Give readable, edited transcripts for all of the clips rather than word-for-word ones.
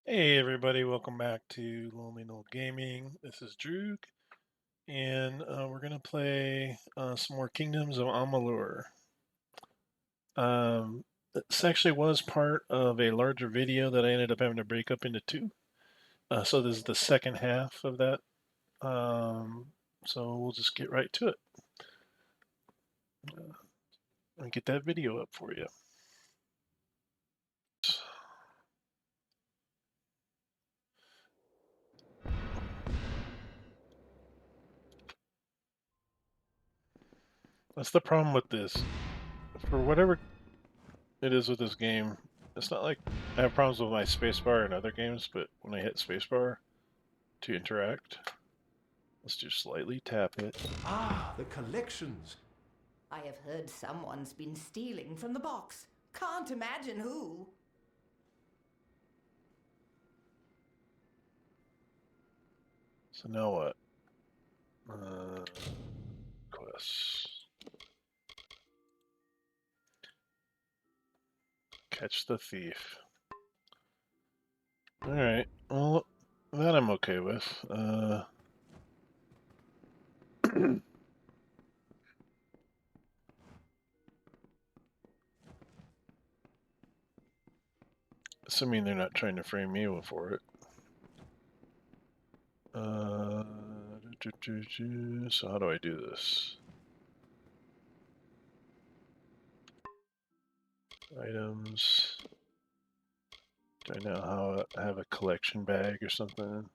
Hey everybody, welcome back to Lonely Knoll Gaming. This is Droog, and we're gonna play some more Kingdoms of Amalur. This actually was part of a larger video that I ended up having to break up into two. So this is the second half of that. So we'll just get right to it and get that video up for you. That's the problem with this. For whatever it is with this game, it's not like I have problems with my spacebar in other games, but when I hit spacebar to interact, let's just slightly tap it. Ah, the collections. I have heard someone's been stealing from the box. Can't imagine who. So now what? Quests. Catch the thief. Alright, well, that I'm okay with. Assuming they're not trying to frame me for it. So how do I do this? Items. Do I know how I have a collection bag or something?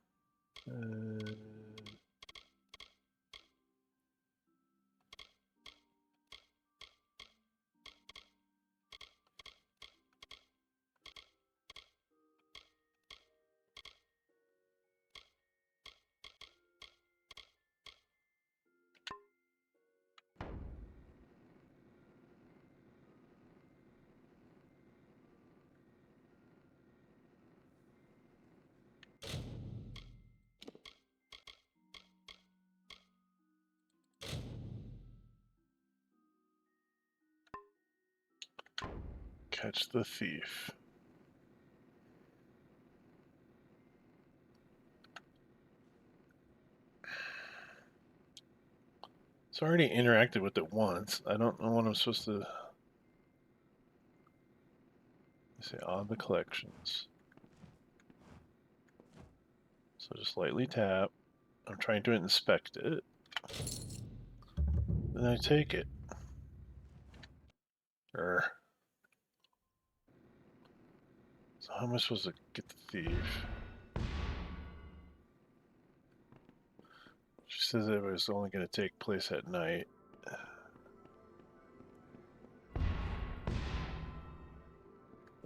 Catch the thief. So I already interacted with it once. I don't know what I'm supposed to say on the collections. So just lightly tap. I'm trying to inspect it. Then I take it. So how am I supposed to get the thief? She says it was only going to take place at night.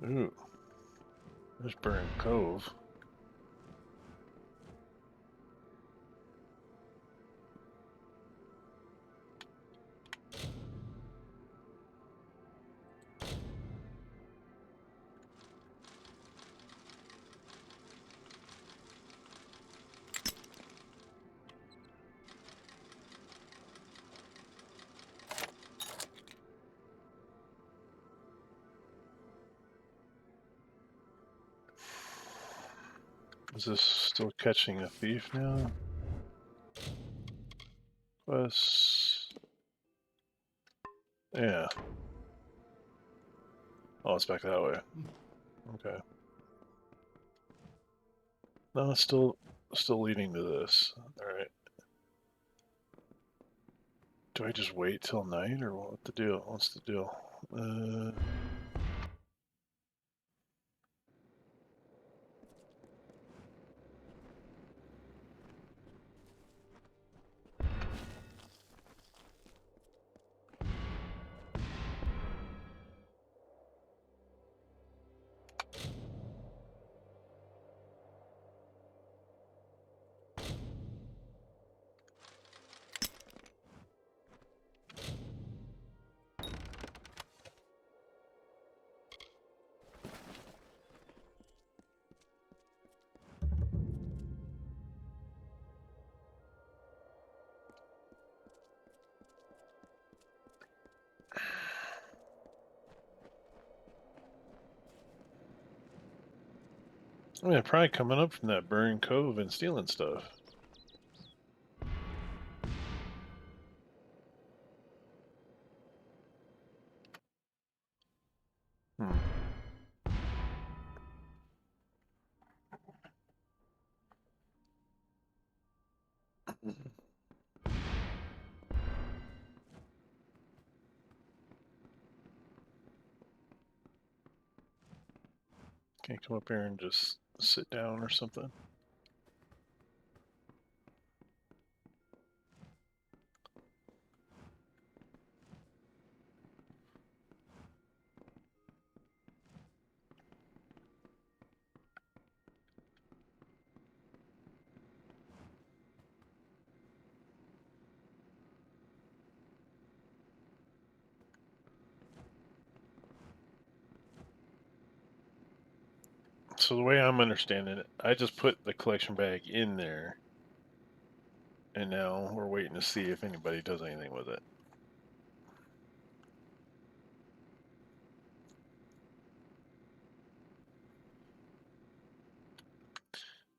Ooh. There's Burn Cove. Is this still catching a thief now? Quest. Yeah. Oh, it's back that way. Okay. No, it's still leading to this. Alright. Do I just wait till night, or what the deal? What's the deal? I mean, probably coming up from that Burning Cove and stealing stuff. Hmm. Can't come up here and just sit down or something. So the way I'm understanding it, I just put the collection bag in there, and now we're waiting to see if anybody does anything with it.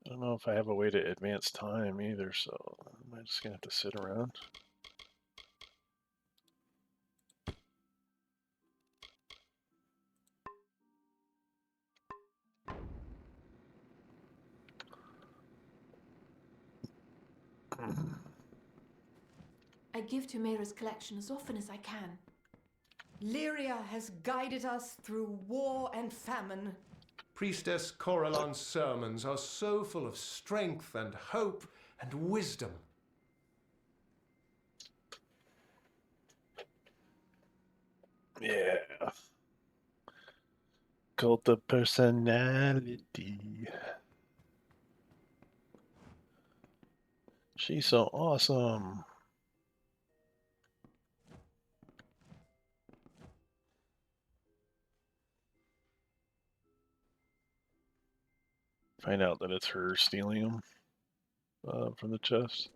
I don't know if I have a way to advance time either, so I'm just gonna have to sit around. I give to Mera's collection as often as I can. Lyria has guided us through war and famine. Priestess Coralon's sermons are so full of strength and hope and wisdom. Yeah. Cult of personality. She's so awesome. Find out that it's her stealing them from the chest.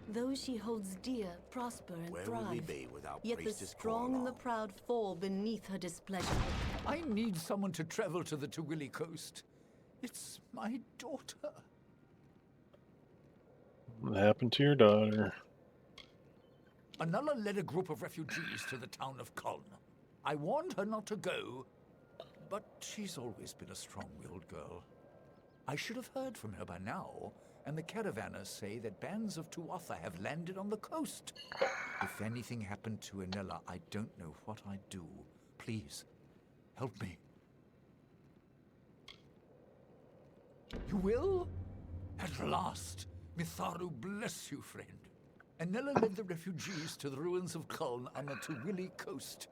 Those she holds dear prosper and Where thrive. would we be without Yet the Priestess strong and the Coralon? proud fall beneath her displeasure. I need someone to travel to the Tawili coast. It's my daughter. What happened to your daughter? Anala led a group of refugees to the town of Kuln. I warned her not to go, but she's always been a strong-willed girl. I should have heard from her by now, and the caravanners say that bands of Tuatha have landed on the coast. If anything happened to Anela, I don't know what I'd do. Please, help me. You will? At last! Mitharu bless you, friend. Anela led the refugees to the ruins of Kuln on the Tawili coast.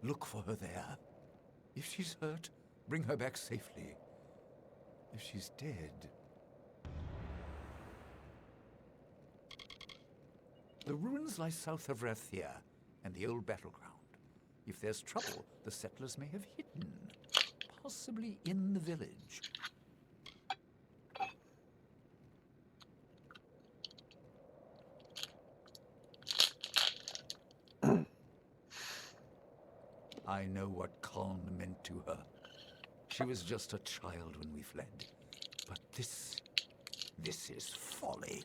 Look for her there. If she's hurt, bring her back safely. If she's dead... The ruins lie south of Rathia and the old battleground. If there's trouble, the settlers may have hidden, possibly in the village. I know what Kuln meant to her. She was just a child when we fled. But this is folly.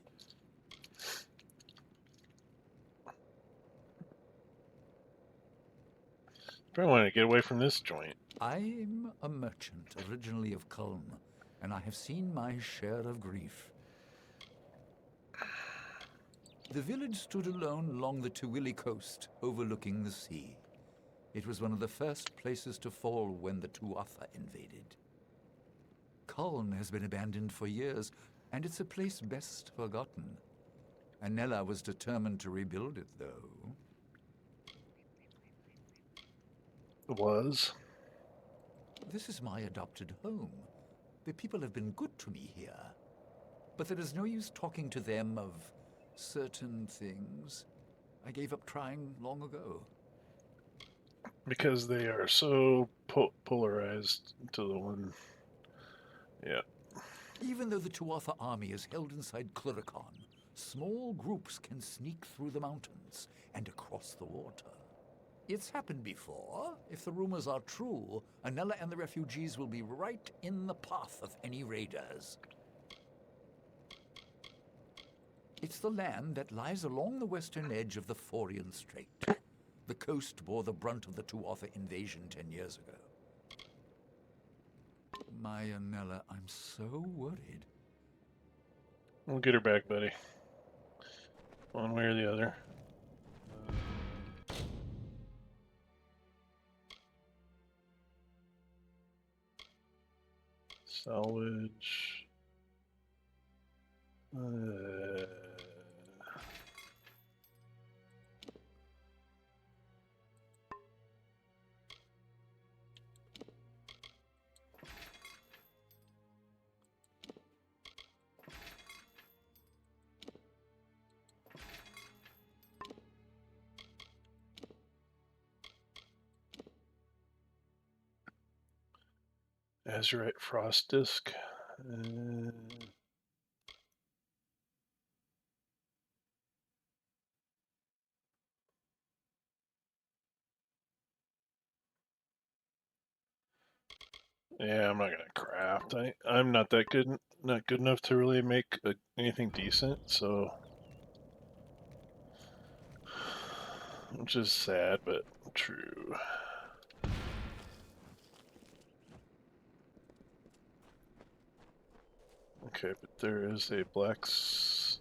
Probably want to get away from this joint. I'm a merchant, originally of Kuln, and I have seen my share of grief. The village stood alone along the Tawili coast, overlooking the sea. It was one of the first places to fall when the Tuatha invaded. Kuln has been abandoned for years, and it's a place best forgotten. Anela was determined to rebuild it, though. Was? This is my adopted home. The people have been good to me here. But there is no use talking to them of certain things. I gave up trying long ago. Because they are so polarized to the one. Yeah. Even though the Tuatha army is held inside Cluricon, small groups can sneak through the mountains and across the water. It's happened before. If the rumors are true, Anella and the refugees will be right in the path of any raiders. It's the land that lies along the western edge of the Forian Strait. The coast bore the brunt of the Tuatha invasion 10 years ago. My Anella, I'm so worried. We'll get her back, buddy. One way or the other. Salvage. Azurite Frost Disc. Yeah, I'm not gonna craft. I'm not that good, not good enough to really make anything decent. So, which is sad, but true. Okay, but there is a black's.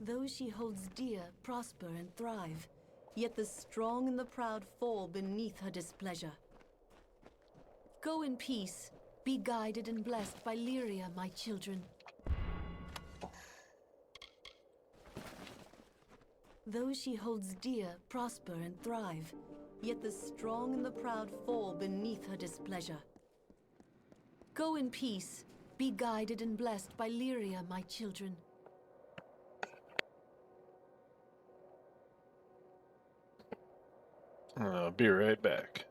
Those she holds dear prosper and thrive, yet the strong and the proud fall beneath her displeasure. Go in peace, be guided and blessed by Lyria, my children. Those she holds dear prosper and thrive, yet the strong and the proud fall beneath her displeasure. Go in peace, be guided and blessed by Lyria, my children. I'll be right back.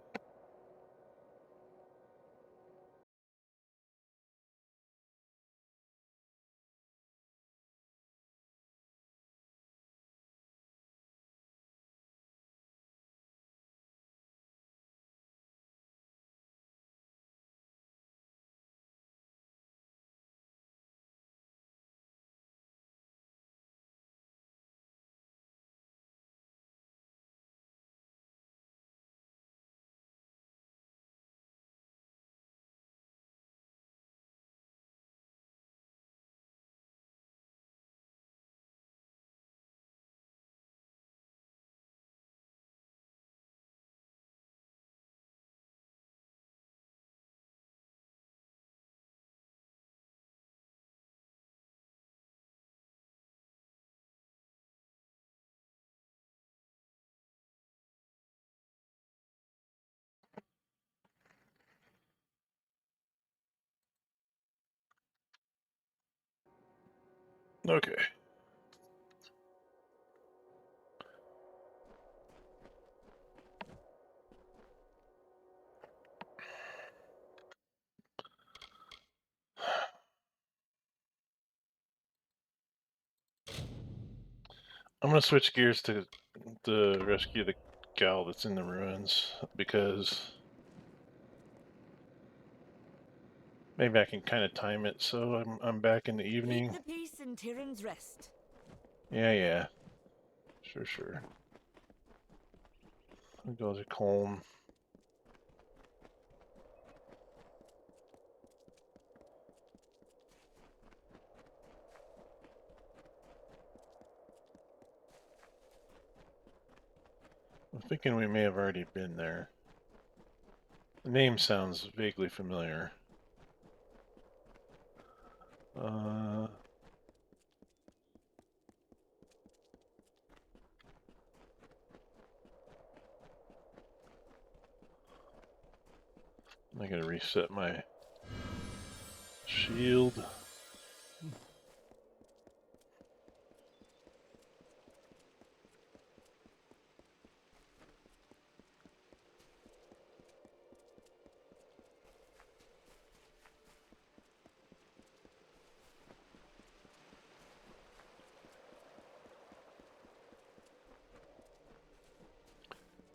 Okay. I'm gonna switch gears to rescue the gal that's in the ruins because maybe I can kind of time it so I'm back in the evening. Keep the peace in Tirin's rest. Yeah. Sure. I'll go to Colm. I'm thinking we may have already been there. The name sounds vaguely familiar. I gotta reset my shield.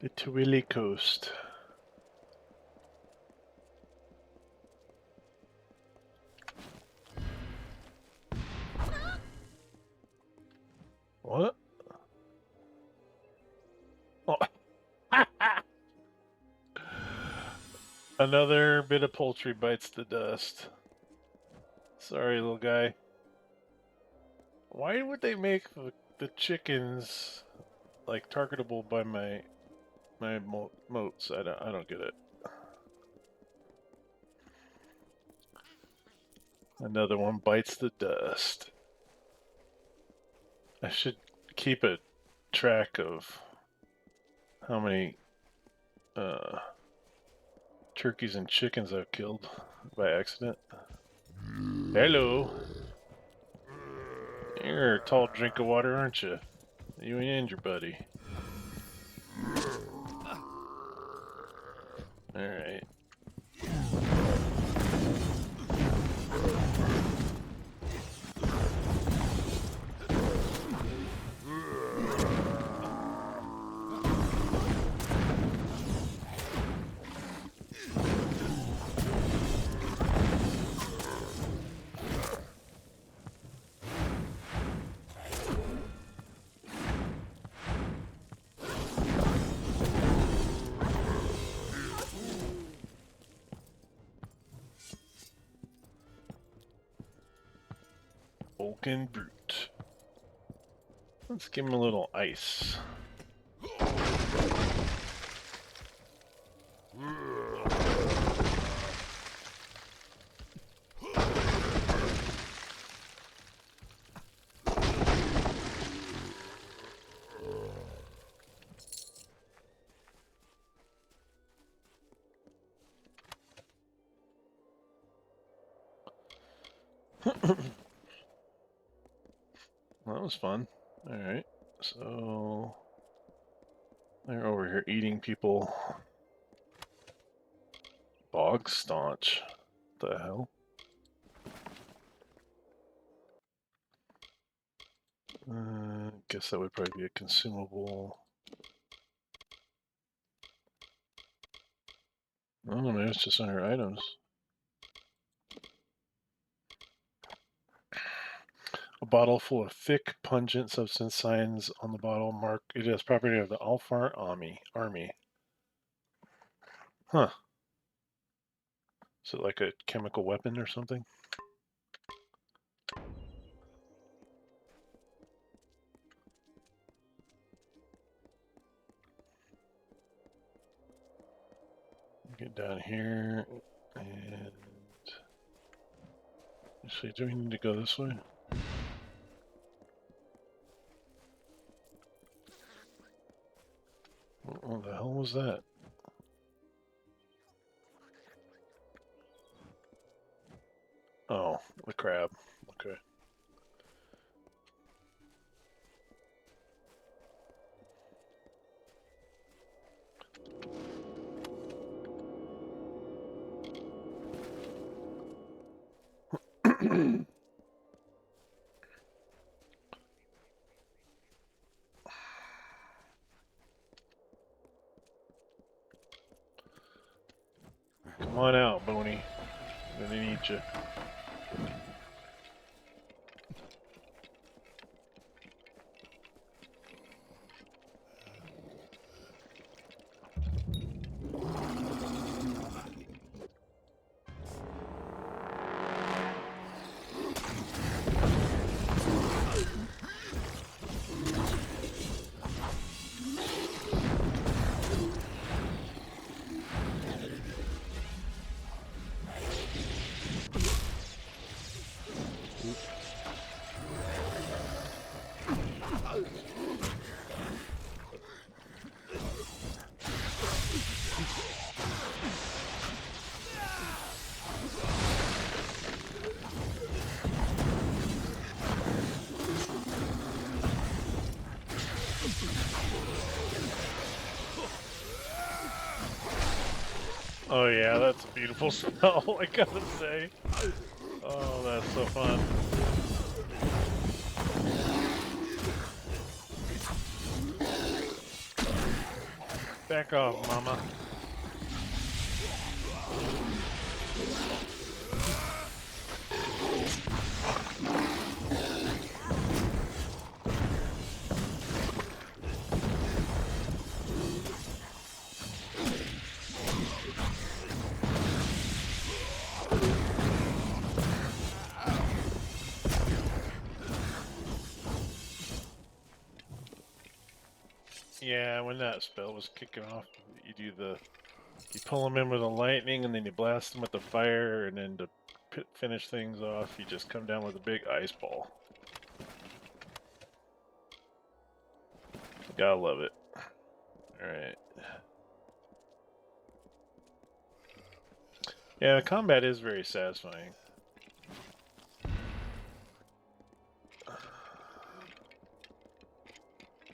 The Twilly Coast. What? Oh. Another bit of poultry bites the dust. Sorry, little guy. Why would they make the chickens like targetable by my moats? I don't get it. Another one bites the dust. I should keep a track of how many turkeys and chickens I've killed by accident. Hello. You're a tall drink of water, aren't you? You and your buddy. Alright. Vulcan Brute. Let's give him a little ice. Well, that was fun. Alright, so they're over here eating people. Bog staunch. What the hell? Guess that would probably be a consumable. I don't know, maybe it's just under items. A bottle full of thick, pungent substance. Signs on the bottle mark it as property of the Alfar Army. Huh. Is it like a chemical weapon or something? Get down here and actually, do we need to go this way? What the hell was that? Oh, the crab. Okay. Come on out, Boney. I'm gonna need you. Oh yeah, that's a beautiful smell, I gotta say. Oh, that's so fun. Back off, mama. Yeah, when that spell was kicking off, you pull them in with the lightning, and then you blast them with the fire, and then to finish things off, you just come down with a big ice ball. Gotta love it. Alright. Yeah, the combat is very satisfying.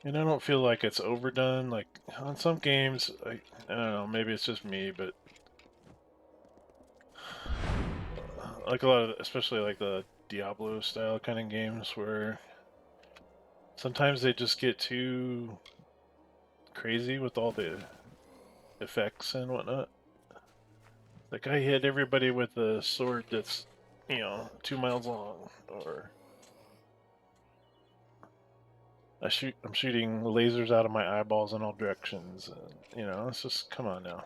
And I don't feel like it's overdone. Like, on some games, I don't know, maybe it's just me, but like a lot of, especially like the Diablo style kind of games where sometimes they just get too crazy with all the effects and whatnot. Like, I hit everybody with a sword that's, 2 miles long, or I'm shooting lasers out of my eyeballs in all directions, and, it's just, come on now.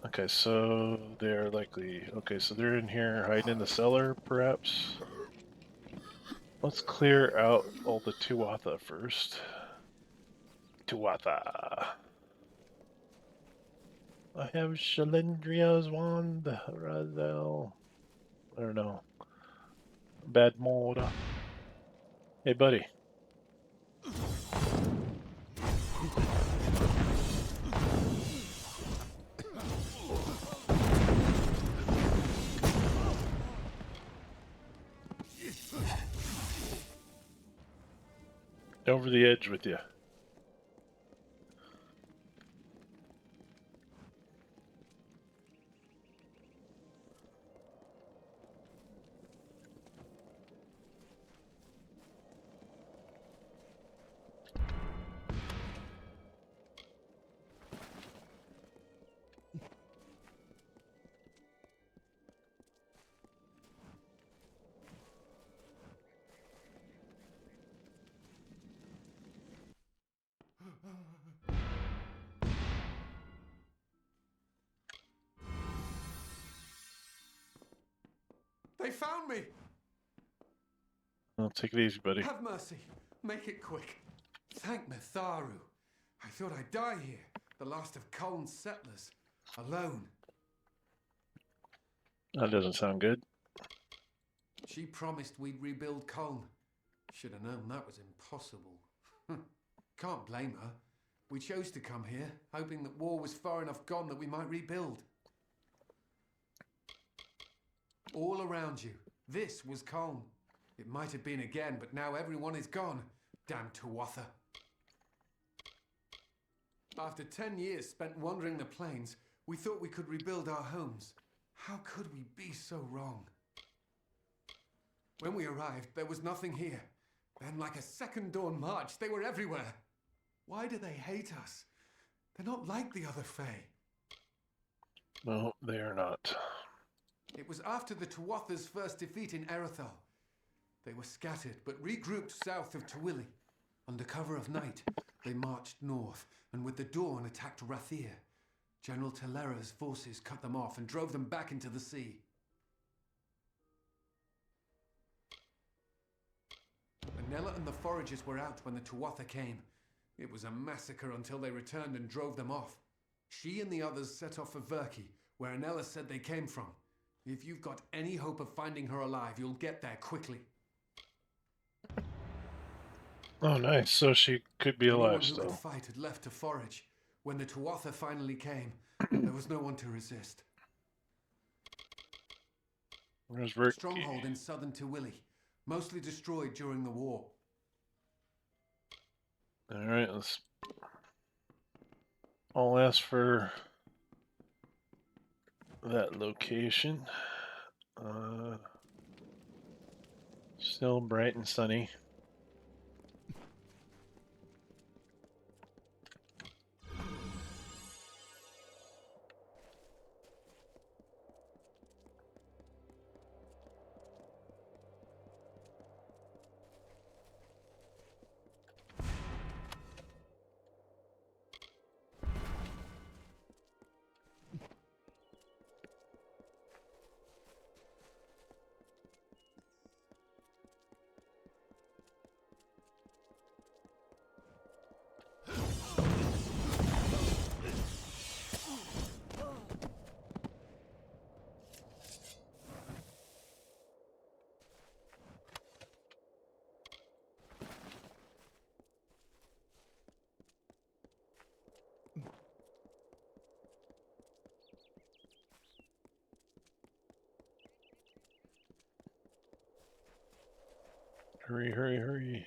Okay, so they're likely, so they're in here hiding in the cellar, perhaps? Let's clear out all the Tuatha first. Tuatha. I have Shalendria's wand, Razel. I don't know. Bad mode. Hey, buddy. Over the edge with you. They found me! Well, take it easy, buddy. Have mercy. Make it quick. Thank Mitharu. I thought I'd die here, the last of Coln's settlers, alone. That doesn't sound good. She promised we'd rebuild Coln. Should have known that was impossible. Can't blame her. We chose to come here, hoping that war was far enough gone that we might rebuild. All around you, this was Coln. It might have been again, but now everyone is gone. Damn Tuatha. After 10 years spent wandering the plains, we thought we could rebuild our homes. How could we be so wrong? When we arrived, there was nothing here. Then, like a second dawn march, they were everywhere. Why do they hate us? They're not like the other Fae. No, they are not. It was after the Tuatha's first defeat in Erythal. They were scattered, but regrouped south of Tawili. Under cover of night, they marched north, and with the dawn attacked Rathir. General Telera's forces cut them off and drove them back into the sea. Anella and the foragers were out when the Tuatha came. It was a massacre until they returned and drove them off. She and the others set off for Verki, where Anella said they came from. If you've got any hope of finding her alive, you'll get there quickly. Oh, nice. So she could be alive Anyone who still. could fight had left to forage. When the Tuatha finally came, there was no one to resist. Where's Rick? Stronghold in southern Tawili, mostly destroyed during the war. Alright, I'll ask for that location. Still bright and sunny. Hurry, hurry, hurry.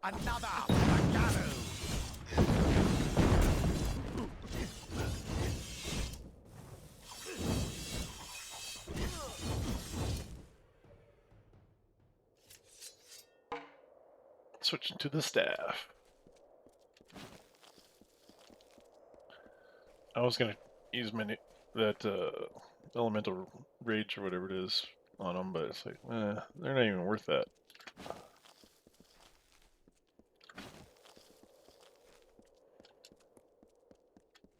Another Pagano! Switching to the staff. I was gonna use that elemental rage or whatever it is on them, but it's like, they're not even worth that.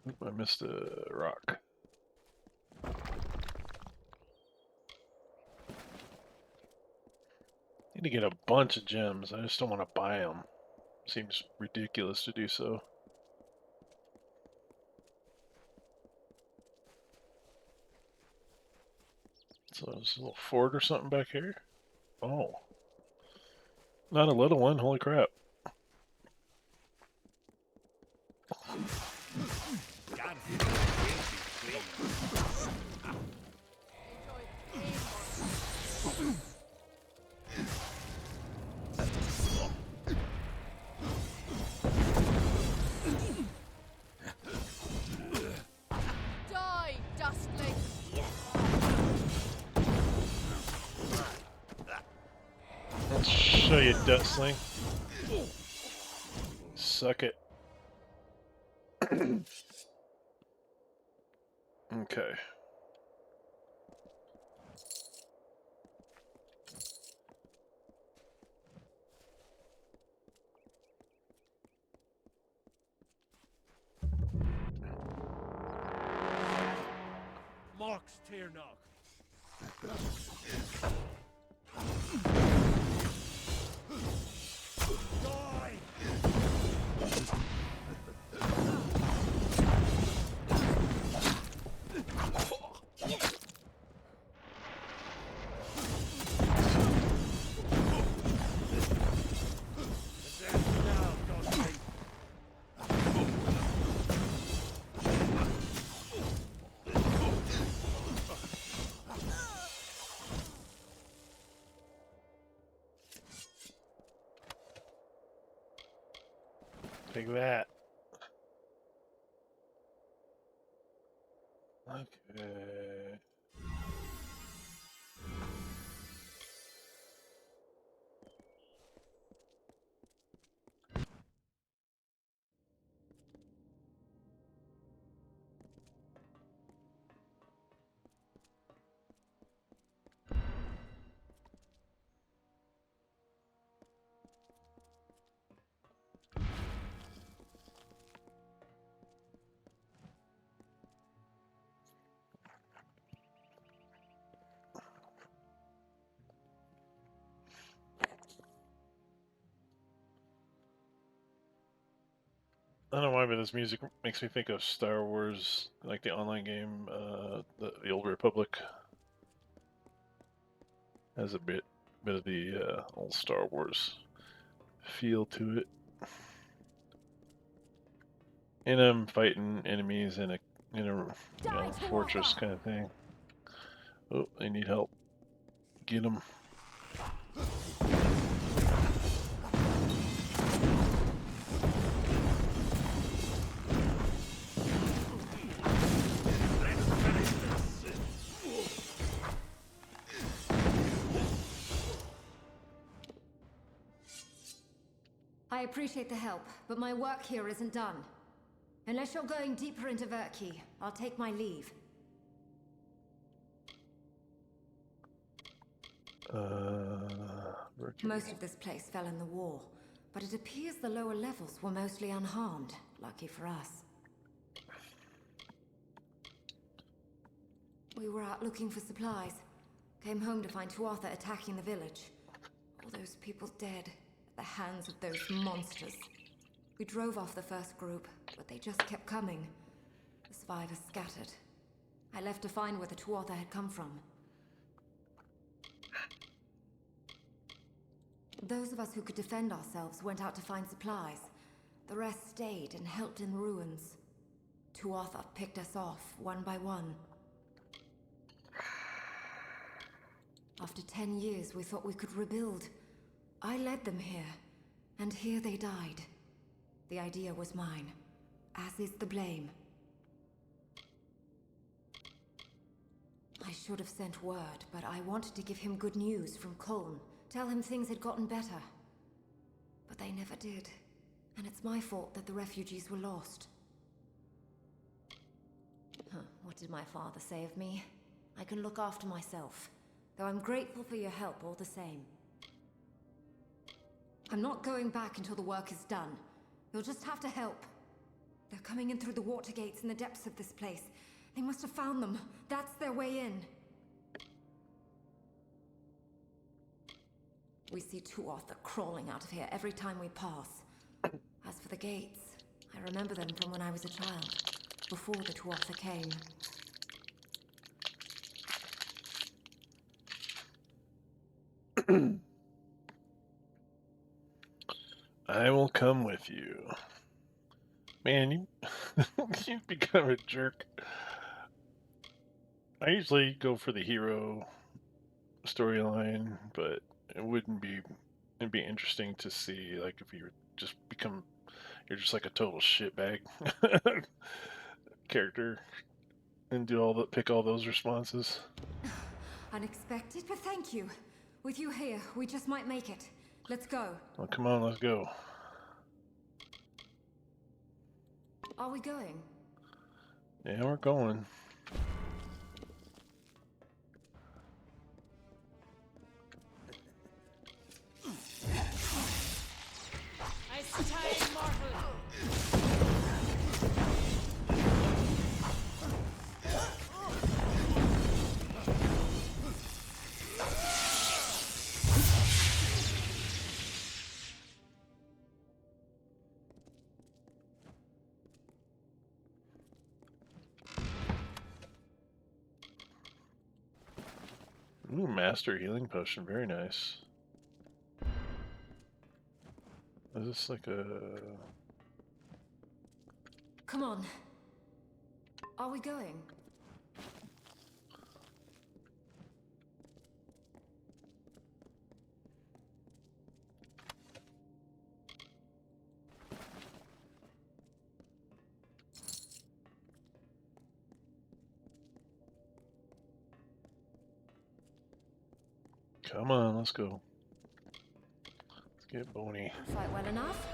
Oop, I missed a rock. Need to get a bunch of gems. I just don't want to buy them. Seems ridiculous to do so. So there's a little fort or something back here. Oh. Not a little one, holy crap. Die, dustling! Let's show you, Dustling. Suck it. Okay. Marks Tirnock. Take that. Okay. I don't know why, but this music makes me think of Star Wars, like the online game, the Old Republic. Has a bit of the old Star Wars feel to it. And I'm fighting enemies in a fortress kind of thing. Oh, they need help. Get them. I appreciate the help, but my work here isn't done. Unless you're going deeper into Verki, I'll take my leave. Most of this place fell in the war, but it appears the lower levels were mostly unharmed. Lucky for us. We were out looking for supplies. Came home to find Tuatha attacking the village. All those people dead at the hands of those monsters. We drove off the first group, but they just kept coming. The survivors scattered. I left to find where the Tuatha had come from. Those of us who could defend ourselves went out to find supplies. The rest stayed and helped in the ruins. Tuatha picked us off, one by one. After 10 years, we thought we could rebuild. I led them here, and here they died. The idea was mine, as is the blame. I should have sent word, but I wanted to give him good news from Colne. Tell him things had gotten better. But they never did. And it's my fault that the refugees were lost. What did my father say of me? I can look after myself. Though I'm grateful for your help all the same. I'm not going back until the work is done. You'll just have to help. They're coming in through the water gates in the depths of this place. They must have found them. That's their way in. We see Tuatha crawling out of here every time we pass. As for the gates, I remember them from when I was a child, before the Tuatha came. I will come with you. Man, you you've become a jerk. I usually go for the hero storyline, but it'd be interesting to see, like, if you're just like a total shitbag character and pick all those responses. Unexpected, but thank you. With you here, we just might make it. Let's go. Well, come on, let's go. Are we going? Yeah, we're going. It's time, Marvel! Ooh, master healing potion, very nice. Is this like a... Come on. Are we going? Come on, let's go. Let's get bony. Fight well enough?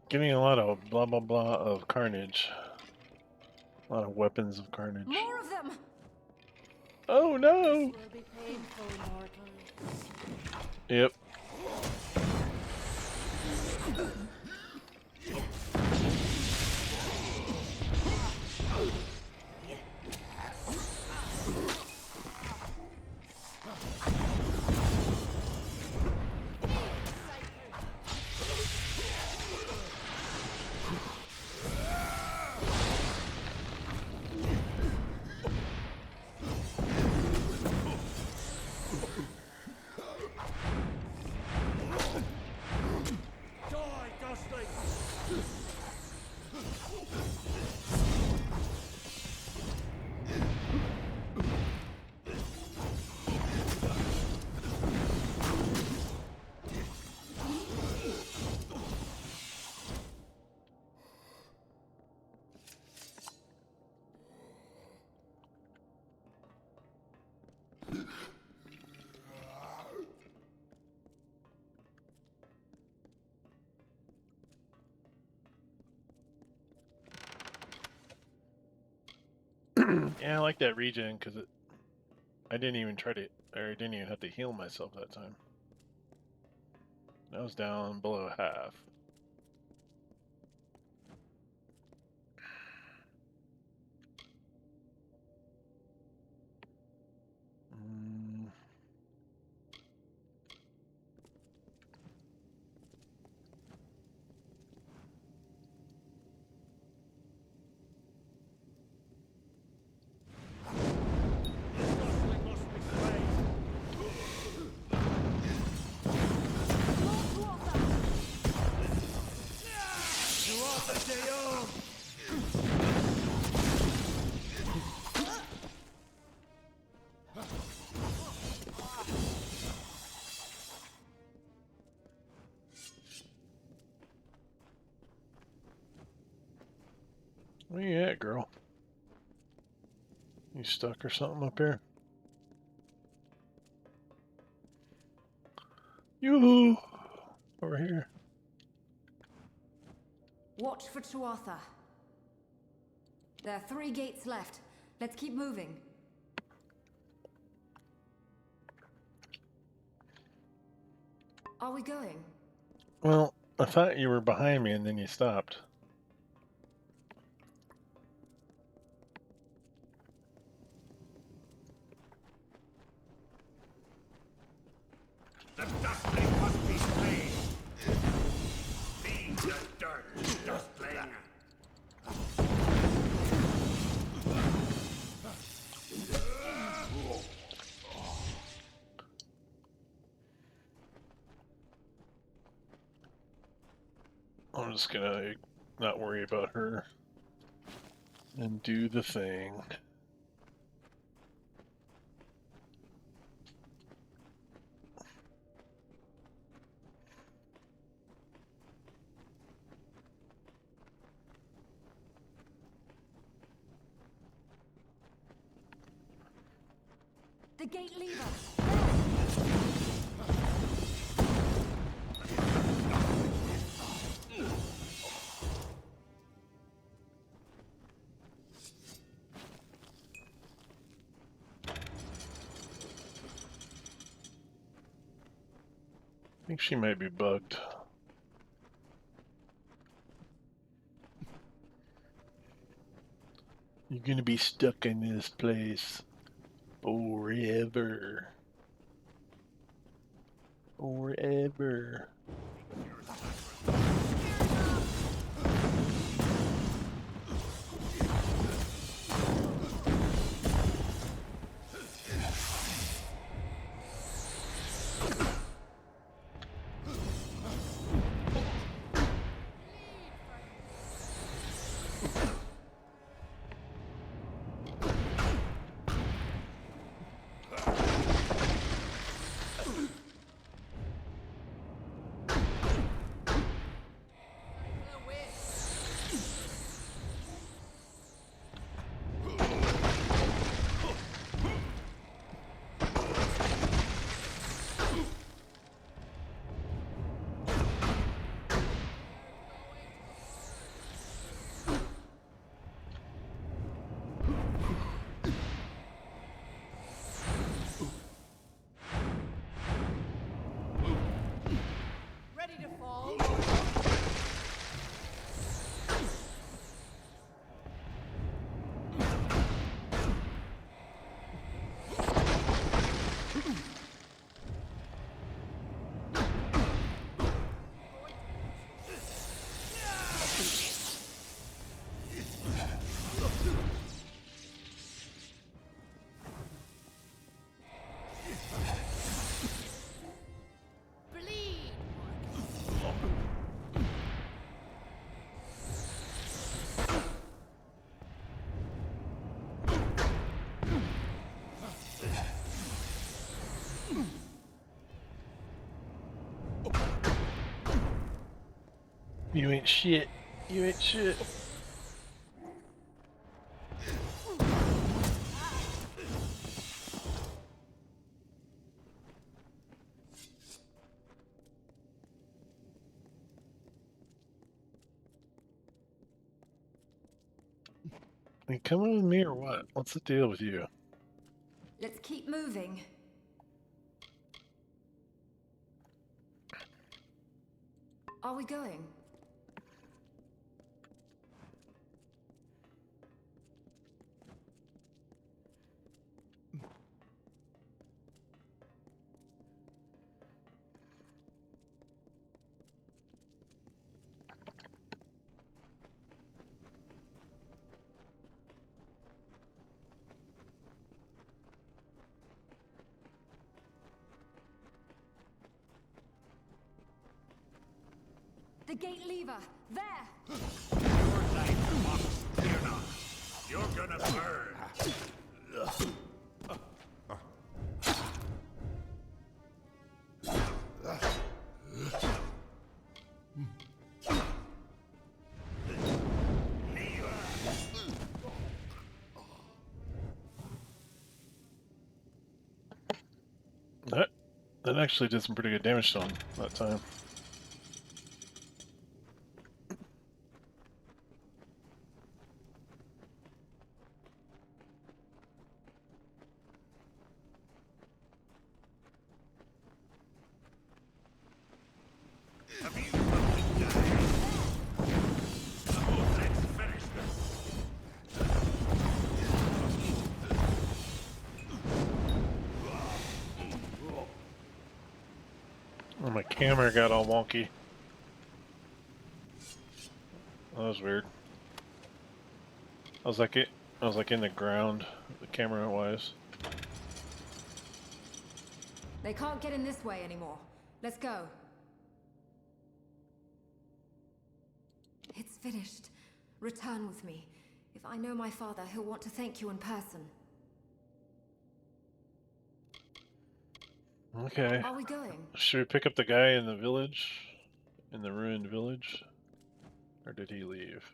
Getting a lot of blah blah blah of carnage. A lot of weapons of carnage. More of them! Oh no! This will be painful, mortal. Yep. Yeah, I like that region because I didn't even try to, or I didn't even have to heal myself that time. I was down below half. Mm. Where you at, girl? You stuck or something up here? Yoo-hoo! Over here. Watch for Tuatha. There are 3 gates left. Let's keep moving. Are we going? Well, I thought you were behind me and then you stopped. The dustling must be slain. Feed the dirt, dustling. I'm just gonna not worry about her and do the thing. The gate lever! I think she might be bugged. You're gonna be stuck in this place forever. Forever. Ready to fall? Bleed! You ain't shit. You ain't shit. You coming with me or what? What's the deal with you? Let's keep moving. Are we going? The gate lever! There! Your life must fear not. You're gonna burn. That actually did some pretty good damage to him that time. Have you fucking died? Oh, let's finish this. Oh, my camera got all wonky. That was weird. I was like in the ground, the camera wise. They can't get in this way anymore. Let's go. It's finished. Return with me. If I know my father, he'll want to thank you in person. Okay. Are we going? Should we pick up the guy in the village? In the ruined village? Or did he leave?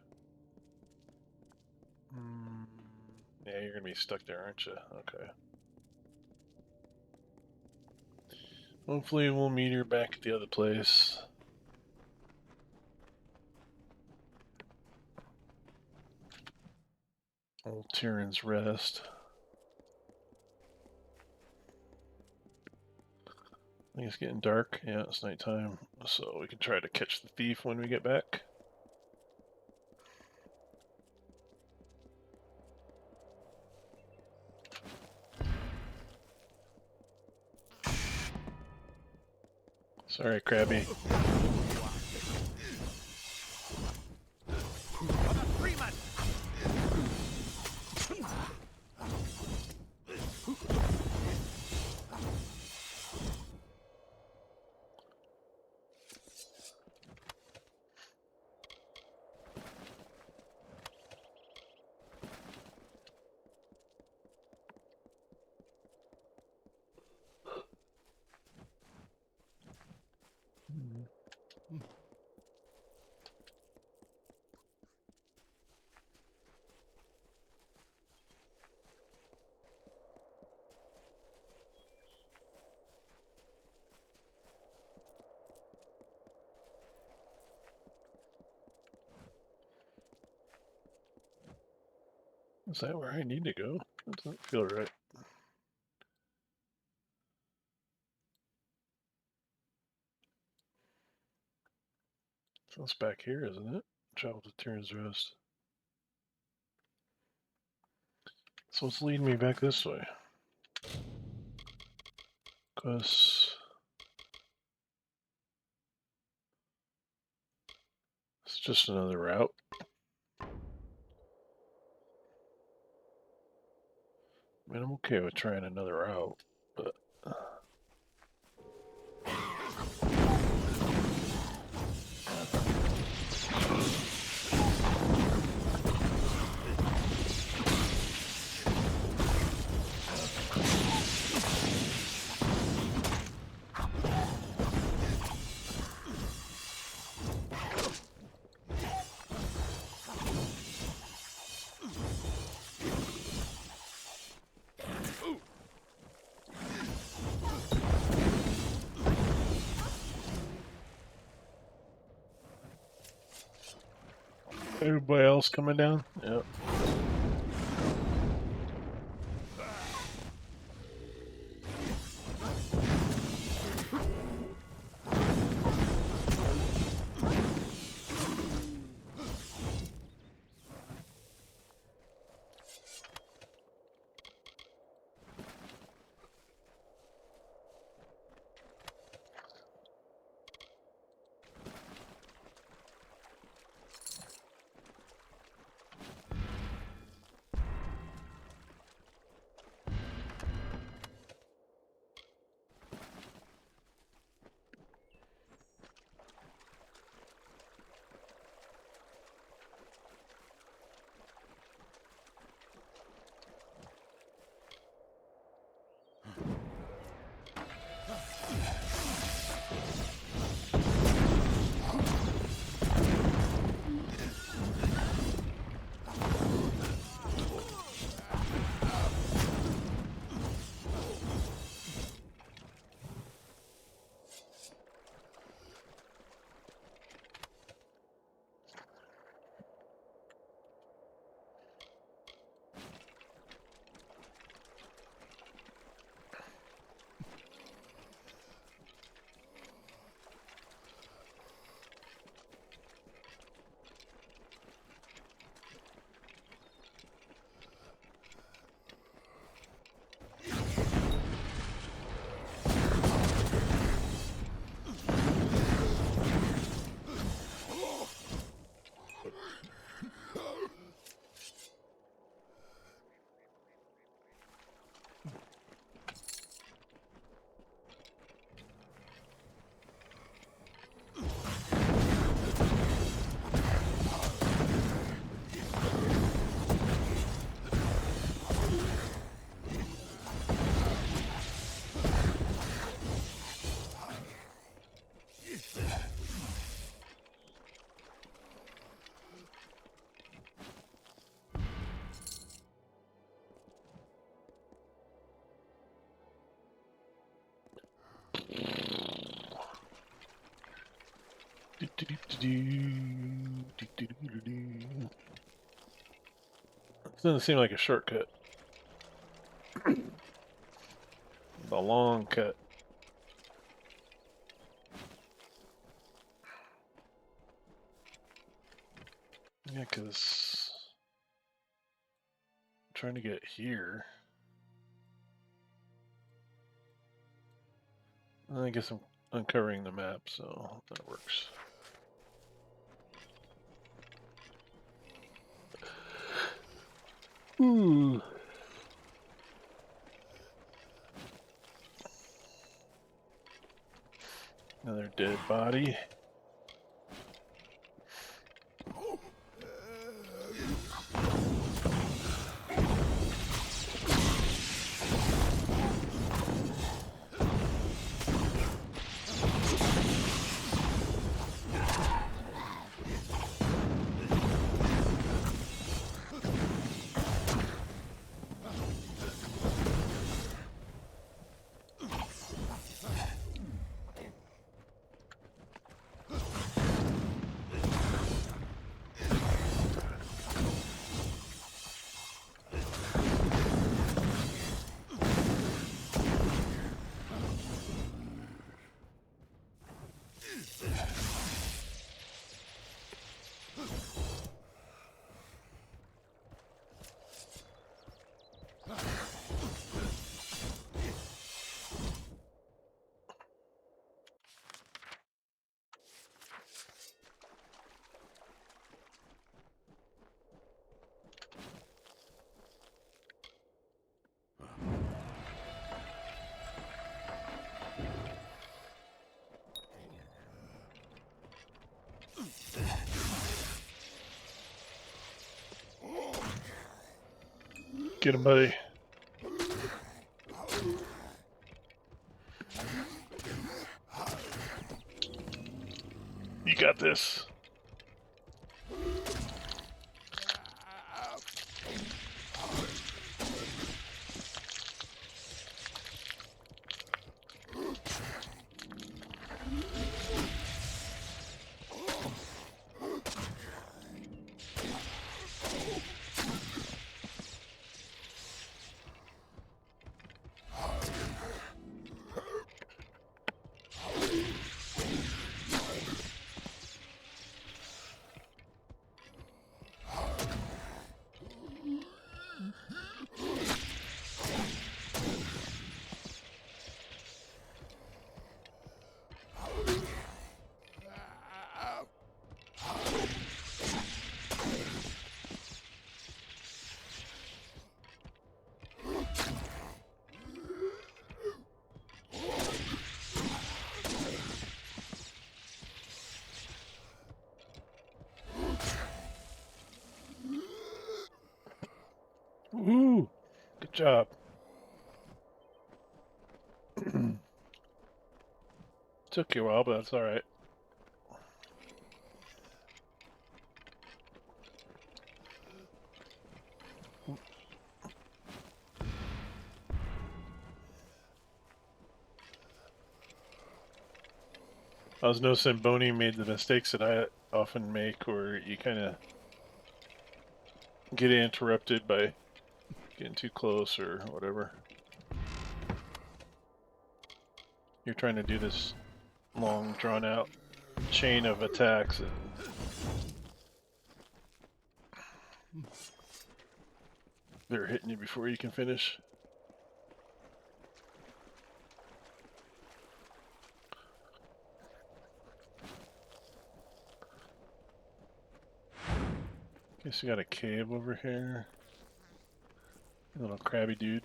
Yeah, you're gonna be stuck there, aren't you? Okay. Hopefully we'll meet her back at the other place. Old Tirin's Rest. I think it's getting dark. Yeah, it's nighttime. So we can try to catch the thief when we get back. Sorry, Krabby. Is that where I need to go? That doesn't feel right. So it's back here, isn't it? Travel to Tirin's Rest. So it's leading me back this way. Because it's just another route. I mean, I'm okay with trying another route, but... Everybody else coming down? Yep. This doesn't seem like a shortcut. The long cut. Yeah, because I'm trying to get here. I guess I'm uncovering the map, so that works. Ooh. Another dead body. Get him, buddy. You got this. Woohoo! Good job. Took you a while, but that's alright. I was noticing Boney made the mistakes that I often make, where you kind of get interrupted by getting too close or whatever. You're trying to do this long, drawn-out chain of attacks, and they're hitting you before you can finish. Guess we got a cave over here. A little crabby dude.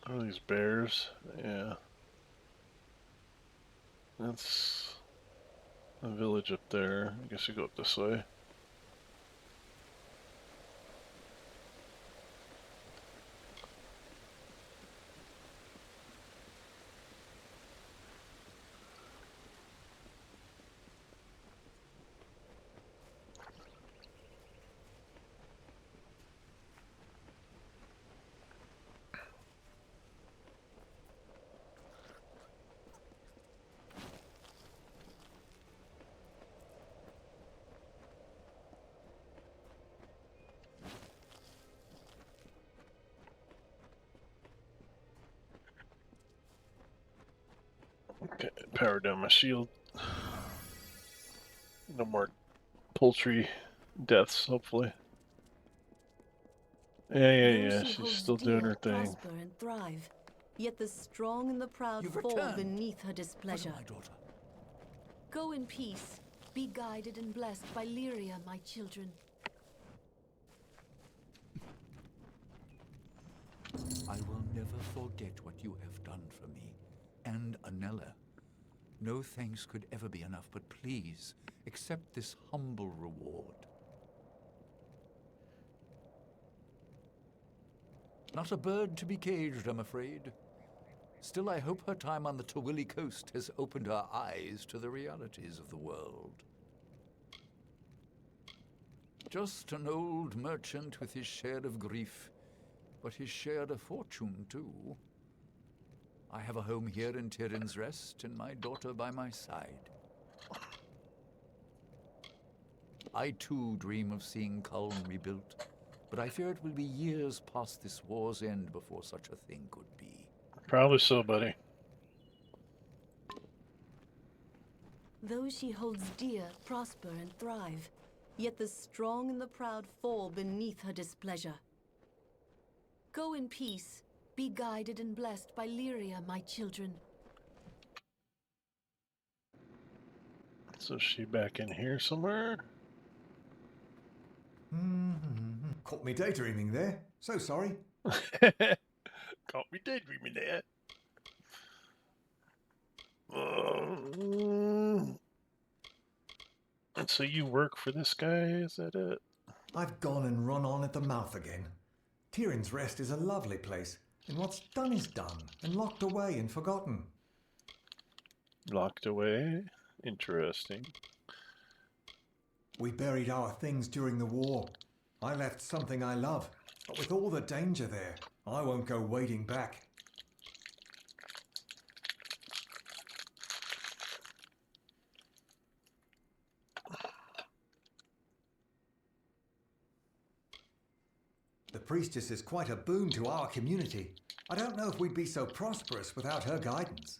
Oh, these bears. Yeah. That's a village up there. I guess we go up this way. Okay, power down my shield. No more poultry deaths, hopefully. Yeah. She She's holds still doing dear, her thing. prosper and thrive. Yet the strong and the proud You've fall returned. beneath her What displeasure. of my daughter? Go in peace. Be guided and blessed by Lyria, my children. I will never forget what you have done for me. And Anella. No thanks could ever be enough, but please, accept this humble reward. Not a bird to be caged, I'm afraid. Still, I hope her time on the Tawili coast has opened her eyes to the realities of the world. Just an old merchant with his share of grief, but his share of fortune, too. I have a home here in Tirin's Rest, and my daughter by my side. I, too, dream of seeing Culm rebuilt, but I fear it will be years past this war's end before such a thing could be. Probably so, buddy. Those she holds dear prosper and thrive, yet the strong and the proud fall beneath her displeasure. Go in peace, be guided and blessed by Lyria, my children. So is she back in here somewhere? Caught me daydreaming there. So sorry. Caught me daydreaming there. And so you work for this guy, is that it? I've gone and run on at the mouth again. Tirin's Rest is a lovely place, and what's done is done, and locked away and forgotten. Locked away? Interesting. We buried our things during the war. I left something I love, but with all the danger there, I won't go wading back. The priestess is quite a boon to our community. I don't know if we'd be so prosperous without her guidance.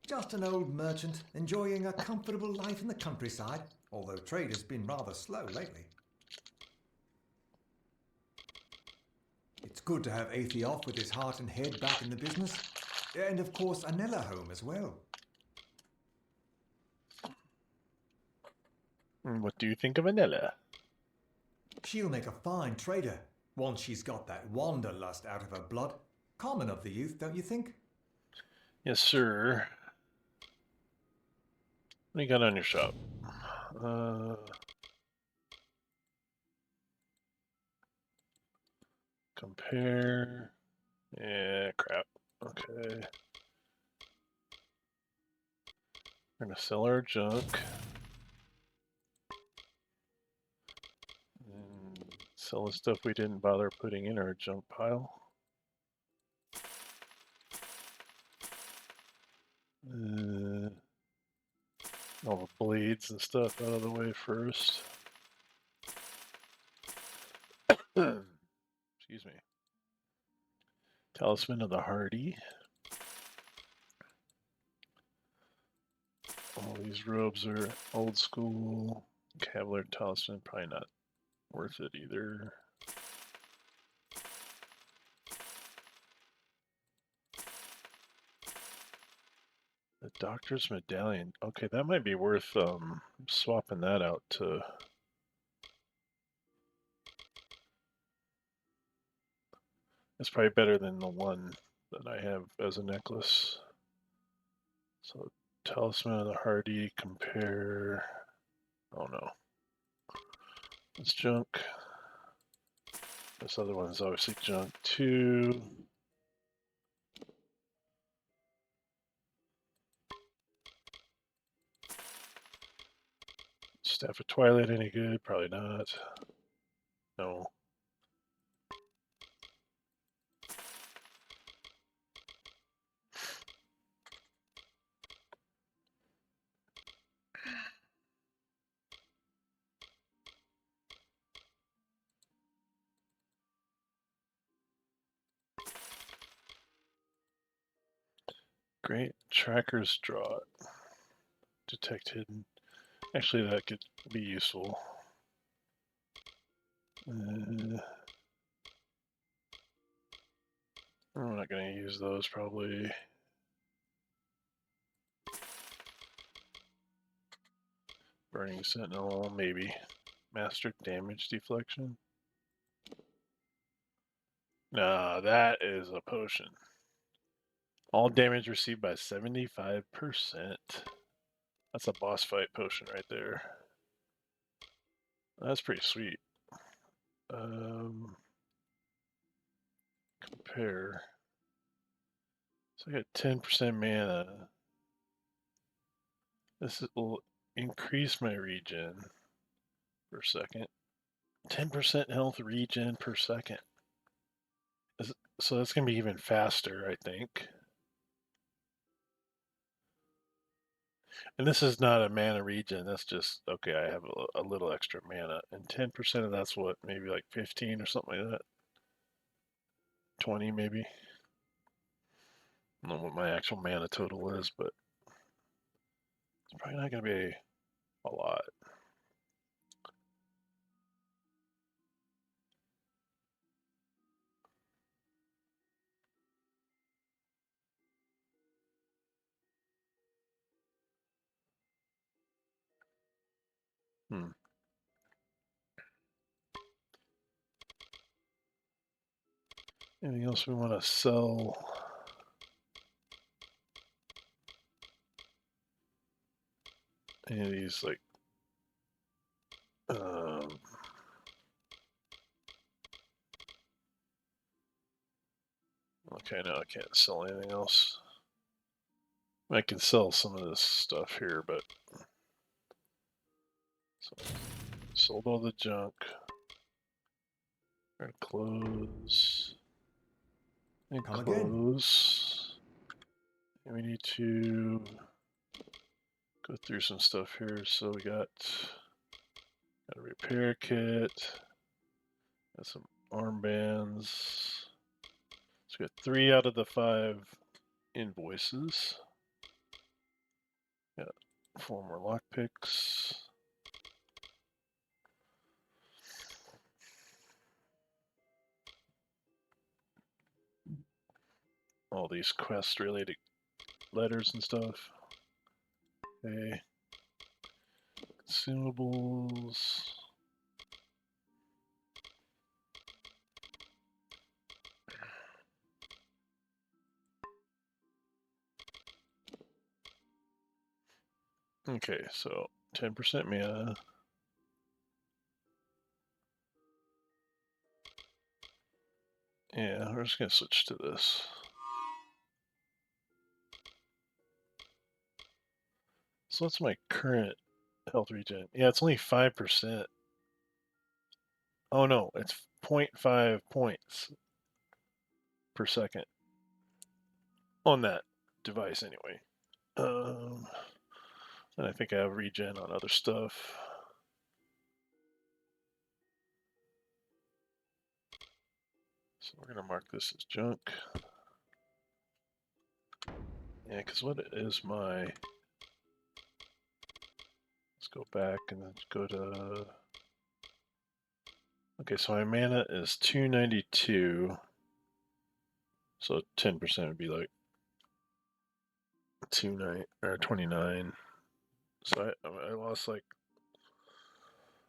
Just an old merchant enjoying a comfortable life in the countryside, although trade has been rather slow lately. It's good to have Aethie off with his heart and head back in the business. And of course, Anella home as well. What do you think of Anella? She'll make a fine trader, once she's got that wanderlust out of her blood. Common of the youth, don't you think? Yes, sir. What do you got on your shop? Compare. Yeah, crap. Okay. We're gonna sell our junk. And sell the stuff we didn't bother putting in our junk pile. All the blades and stuff out of the way first. Excuse me. Talisman of the Hardy. All these robes are old school. Cavalier Talisman, probably not worth it either. The Doctor's Medallion. Okay, that might be worth swapping that out to... It's probably better than the one that I have as a necklace. So, Talisman of the Hardy, compare... Oh no. It's junk. This other one is obviously junk too. Staff of Twilight any good? Probably not. No. Great. Trackers draw it. Detect hidden. Actually, that could be useful. I'm not going to use those probably. Burning Sentinel, maybe. Master damage deflection. Nah, that is a potion. All damage received by 75%. That's a boss fight potion right there. That's pretty sweet. Compare. So I got 10% mana. This will increase my regen per second. 10% health regen per second. So that's going to be even faster, I think. And this is not a mana regen. That's just, okay, I have a little extra mana. And 10% of that's what, maybe like 15 or something like that. 20 maybe. I don't know what my actual mana total is, but it's probably not going to be a lot. Anything else we want to sell? Any of these, like, okay, no, I can't sell anything else. I can sell some of this stuff here, but so, sold all the junk. We're gonna close and Come close. And we need to go through some stuff here. So we got a repair kit, got some armbands. So we got 3 out of the 5 invoices. Got 4 more lockpicks. All these quest related letters and stuff. Okay. Consumables. Okay, so 10% mana. Yeah, we're just gonna switch to this. So what's my current health regen? Yeah, it's only 5%. Oh no, it's 0.5 points per second on that device anyway. And I think I have regen on other stuff. So we're gonna mark this as junk. Yeah, because what is my... Let's go back and then go to... Okay, so my mana is 292. So 10% would be like 29. So I lost like...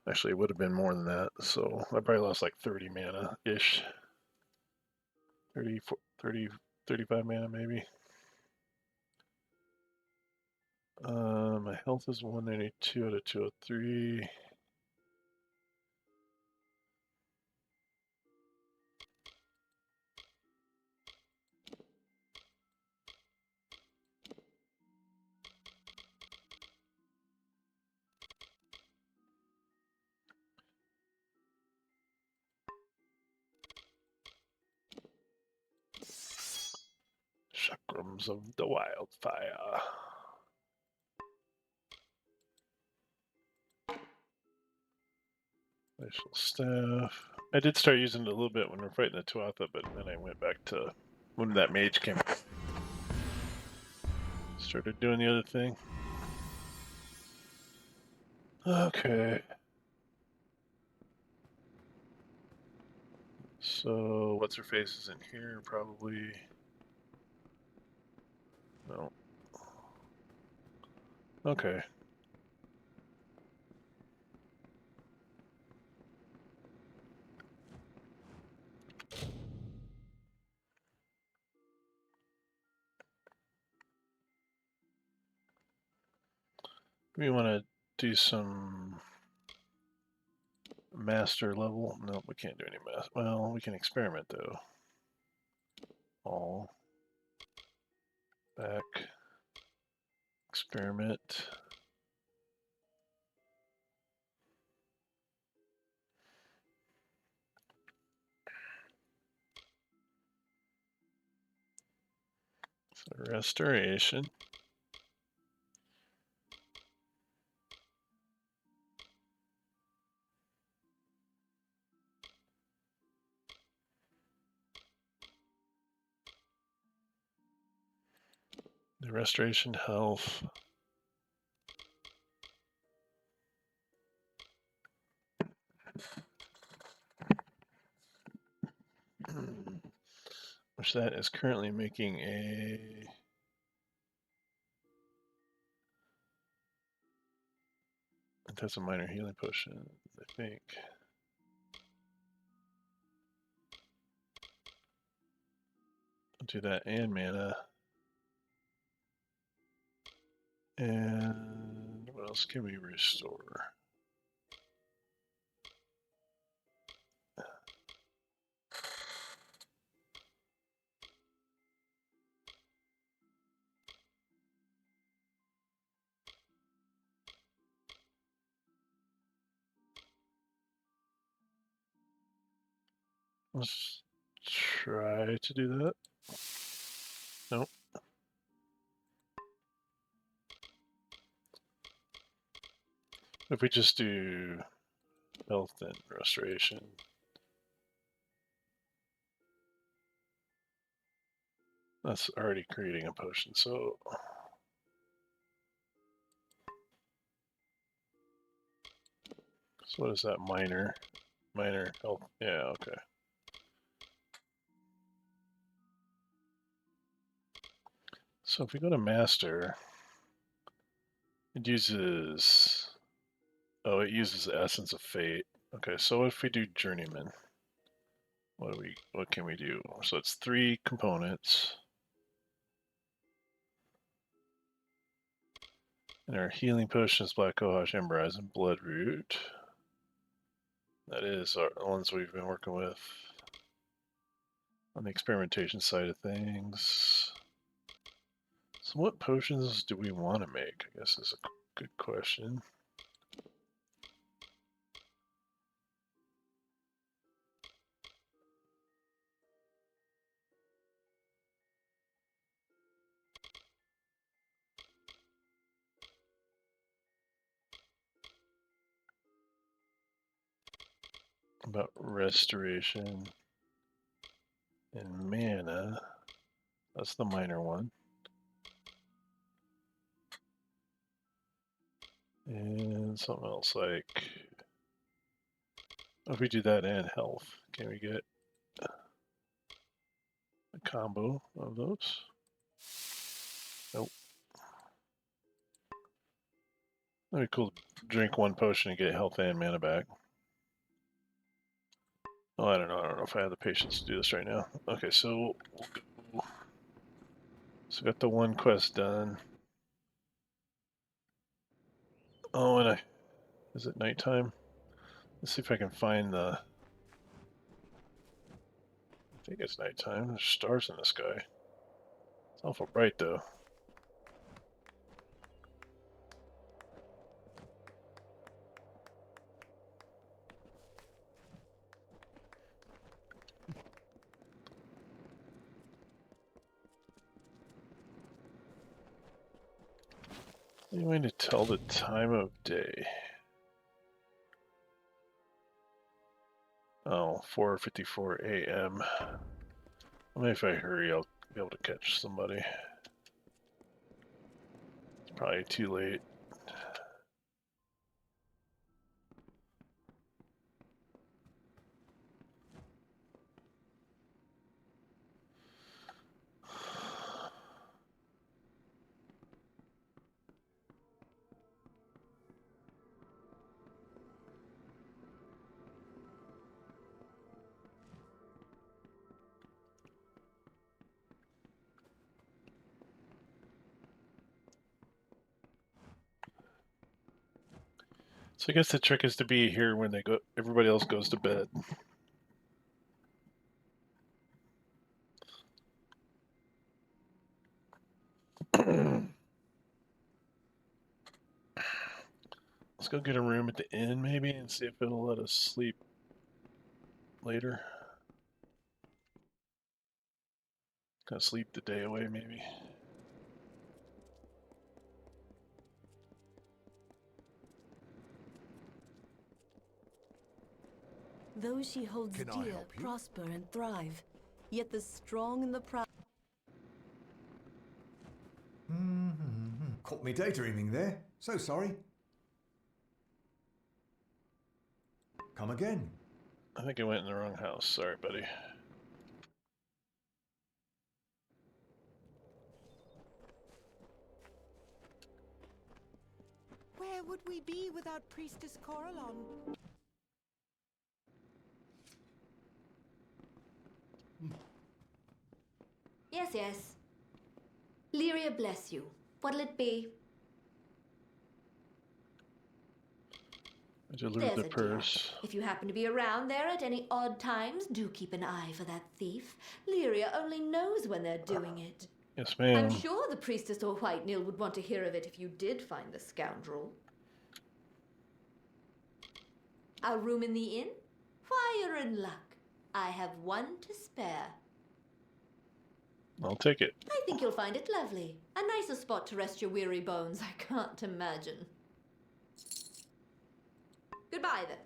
Actually, it would have been more than that. So I probably lost like 30 mana-ish. 30, 35 mana maybe. My health is 192 out of 203. Chakrams of the Wildfire. Glacial Staff. I did start using it a little bit when we were fighting the Tuatha, but then I went back to when that mage came. Started doing the other thing. Okay. So, what's her face is in here, probably. No. Okay. We want to do some master level. No, we can't do any master. Well, we can experiment though. All back. Experiment. So restoration. The restoration health. Which that is currently making a that's a minor healing potion, I think. I'll do that and mana. And what else can we restore? Let's try to do that. Nope. If we just do health and restoration. That's already creating a potion, so what is that? Minor health. Yeah, okay. So if we go to master, it uses it uses the essence of fate. Okay, so if we do journeyman, what can we do? So it's 3 components. And our healing potion is Black Cohosh, Emberize, and Bloodroot. That is our ones we've been working with on the experimentation side of things. So what potions do we want to make? I guess is a good question. About restoration and mana. That's the minor one. And something else like, if we do that and health, can we get a combo of those? Nope. That'd be cool to drink 1 potion and get health and mana back. Oh, I don't know if I have the patience to do this right now. Okay, so we'll go. So got the 1 quest done. Oh, and is it nighttime? Let's see if I can find the, I think it's nighttime. There's stars in the sky. It's awful bright though. I'm going to tell the time of day. Oh, 4:54 a.m. Maybe if I hurry, I'll be able to catch somebody. Probably too late. So I guess the trick is to be here when they go. Everybody else goes to bed. Let's go get a room at the inn maybe and see if it'll let us sleep later. Gonna sleep the day away maybe. Those she holds Can I dear help you? prosper and thrive, yet the strong and the proud. Caught me daydreaming there. So sorry. Come again. I think I went in the wrong house. Sorry, buddy. Where would we be without Priestess Coralon? Yes, yes. Lyria bless you. What'll it be? I delivered There's the a dear. purse. If you happen to be around there at any odd times, do keep an eye for that thief. Lyria only knows when they're doing it. Yes, I'm ma'am. sure the priestess or White Nil would want to hear of it if you did find the scoundrel. A room in the inn? Why, you're in luck. I have one to spare. I'll take it. I think you'll find it lovely. A nicer spot to rest your weary bones, I can't imagine. Goodbye, then.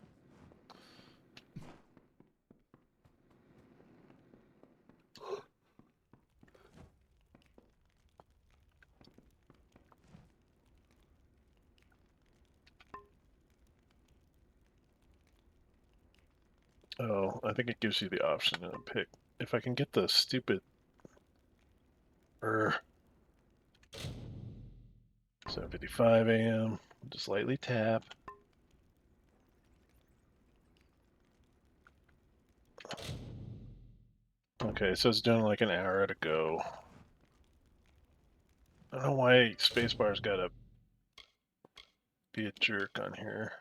Oh, I think it gives you the option to pick. If I can get the stupid... 7:55 a.m. Just lightly tap. Okay, so it's doing like an hour to go. I don't know why spacebar's gotta be a jerk on here.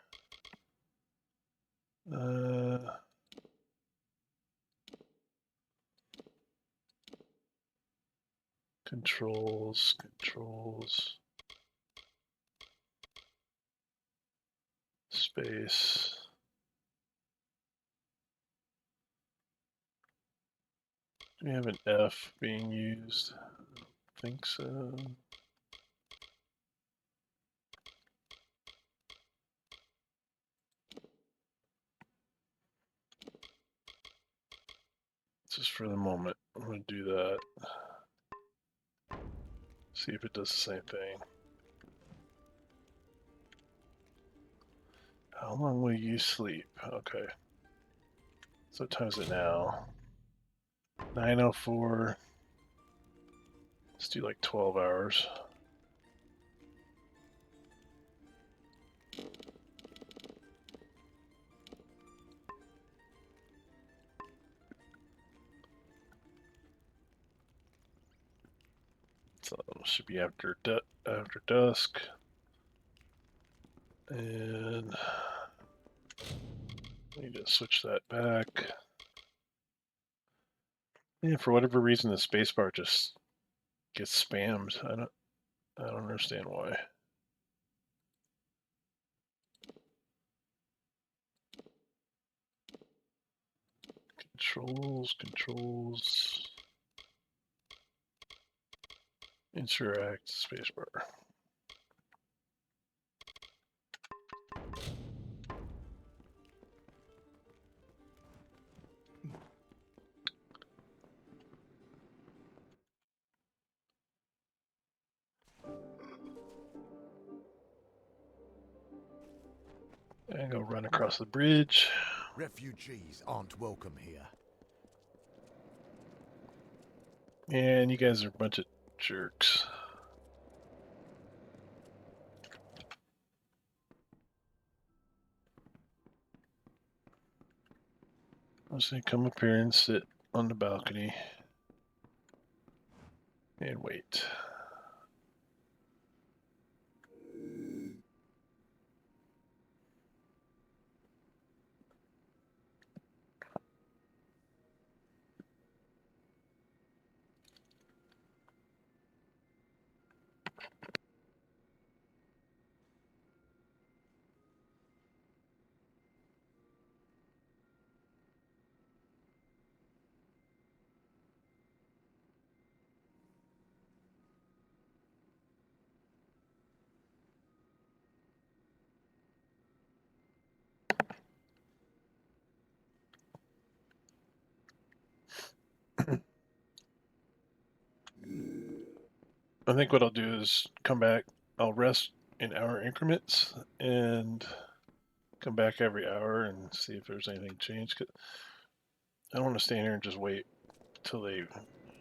Controls. Space. Do we have an F being used? I don't think so. Just for the moment, I'm going to do that. See if it does the same thing. How long will you sleep? Okay. So what time is it now? 9:04. Let's do like 12 hours. So should be after dusk. And I need to switch that back. Yeah, for whatever reason the spacebar just gets spammed. I don't understand why. Controls. Interact spacebar. gonna go run across the bridge. Refugees aren't welcome here. And you guys are a bunch of jerks. I'm just gonna come up here and sit on the balcony and wait. I think what I'll do is come back. I'll rest in hour increments and come back every hour and see if there's anything changed. 'Cause I don't want to stand here and just wait till they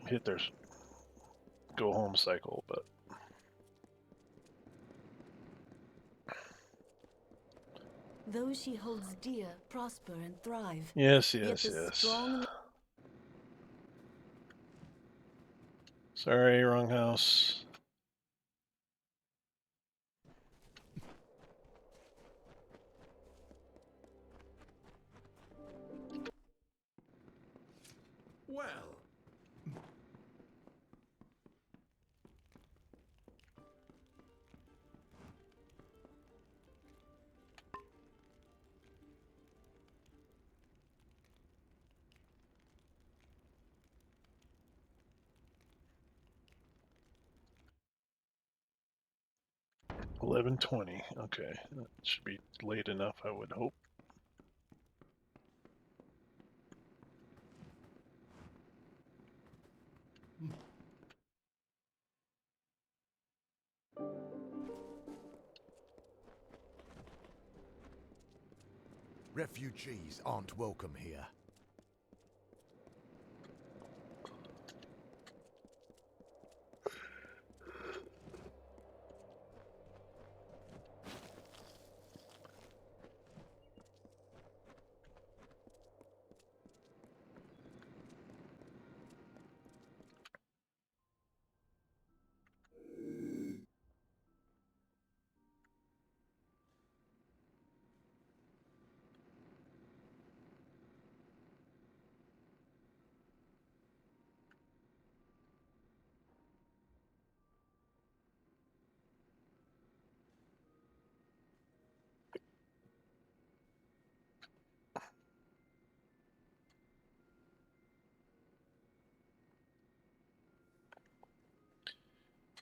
hit their go home cycle. But Those she holds dear prosper and thrive. yes, Yet yes, the yes. strong and the Sorry, wrong house. Well, 11:20. Okay, that should be late enough, I would hope. Refugees aren't welcome here.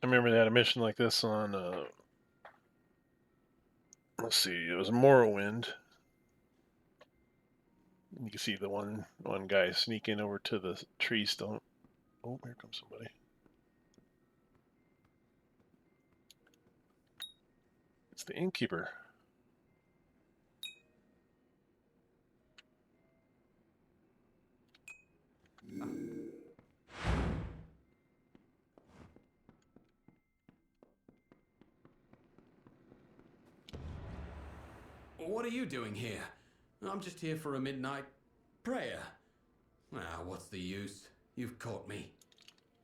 I remember they had a mission like this on, let's see, it was Morrowind. You can see the one guy sneaking over to the tree stump. Oh, here comes somebody. It's the innkeeper. What are you doing here? I'm just here for a midnight prayer. Ah, what's the use? You've caught me.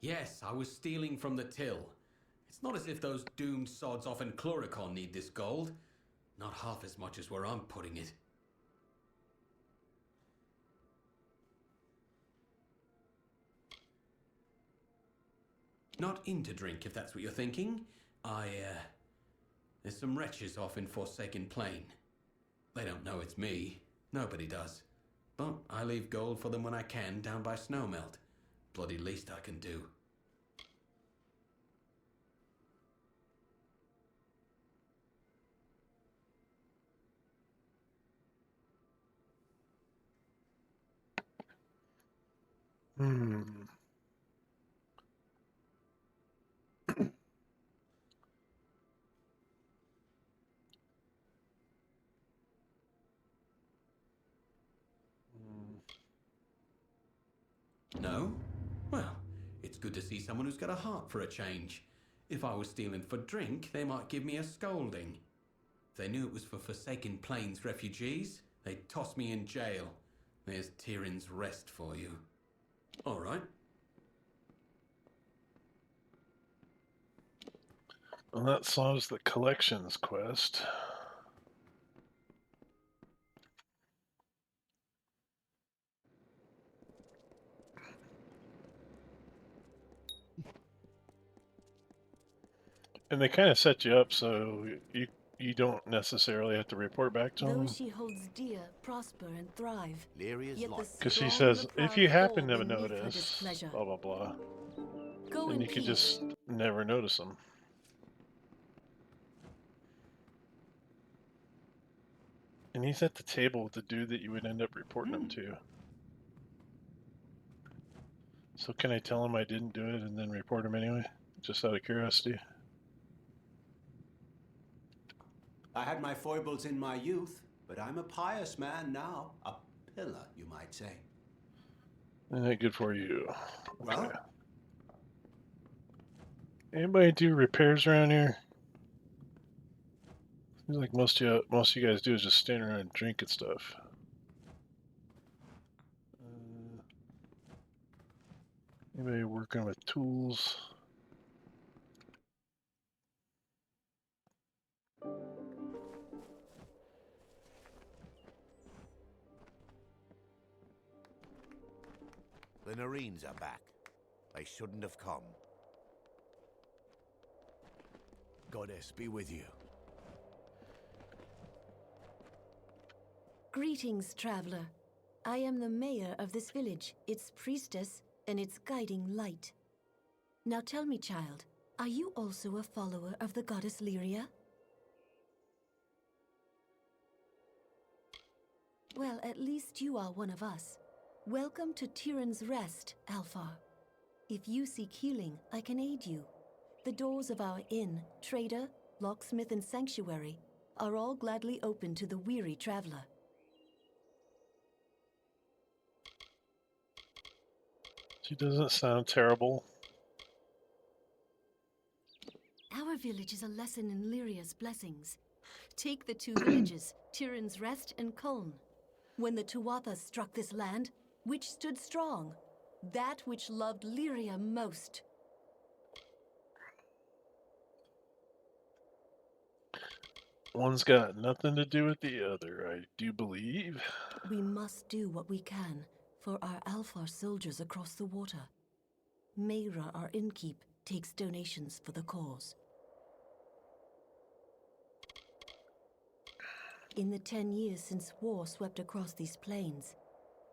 Yes, I was stealing from the till. It's not as if those doomed sods off in Cluricon need this gold. Not half as much as where I'm putting it. Not in to drink, if that's what you're thinking. There's some wretches off in Forsaken Plain. They don't know it's me. Nobody does. But I leave gold for them when I can down by Snowmelt. Bloody least I can do. Hmm. No? Well, it's good to see someone who's got a heart for a change. If I was stealing for drink, they might give me a scolding. If they knew it was for Forsaken Plains refugees, they'd toss me in jail. There's Tirin's Rest for you. All right. Well, that solves the collections quest. And they kind of set you up so you don't necessarily have to report back to them. Those she holds dear prosper and thrive. Lyria's Yet the life. Because she strong and says, the if proud you happen fall to beneath her notice, displeasure. blah, blah, blah. Go And in you could peace. just never notice them. And he's at the table with the dude that you would end up reporting him to. So can I tell him I didn't do it and then report him anyway? Just out of curiosity. I had my foibles in my youth, but I'm a pious man now. A pillar, you might say. Isn't that good for you? Okay. Well? Anybody do repairs around here? Seems like most of you guys do is just stand around and drink and stuff. Anybody working with tools? The Narines are back. They shouldn't have come. Goddess be with you. Greetings, traveler. I am the mayor of this village, its priestess, and its guiding light. Now tell me, child, are you also a follower of the goddess Lyria? Well, at least you are one of us. Welcome to Tirin's Rest, Alfar. If you seek healing, I can aid you. The doors of our inn, trader, locksmith, and sanctuary are all gladly open to the weary traveler. She doesn't sound terrible. Our village is a lesson in Lyria's blessings. Take the two villages, Tirin's Rest and Kuln. When the Tuatha struck this land, which stood strong? That which loved Lyria most. One's got nothing to do with the other, I do believe. We must do what we can for our Alfar soldiers across the water. Mayra, our innkeep, takes donations for the cause. In the 10 years since war swept across these plains,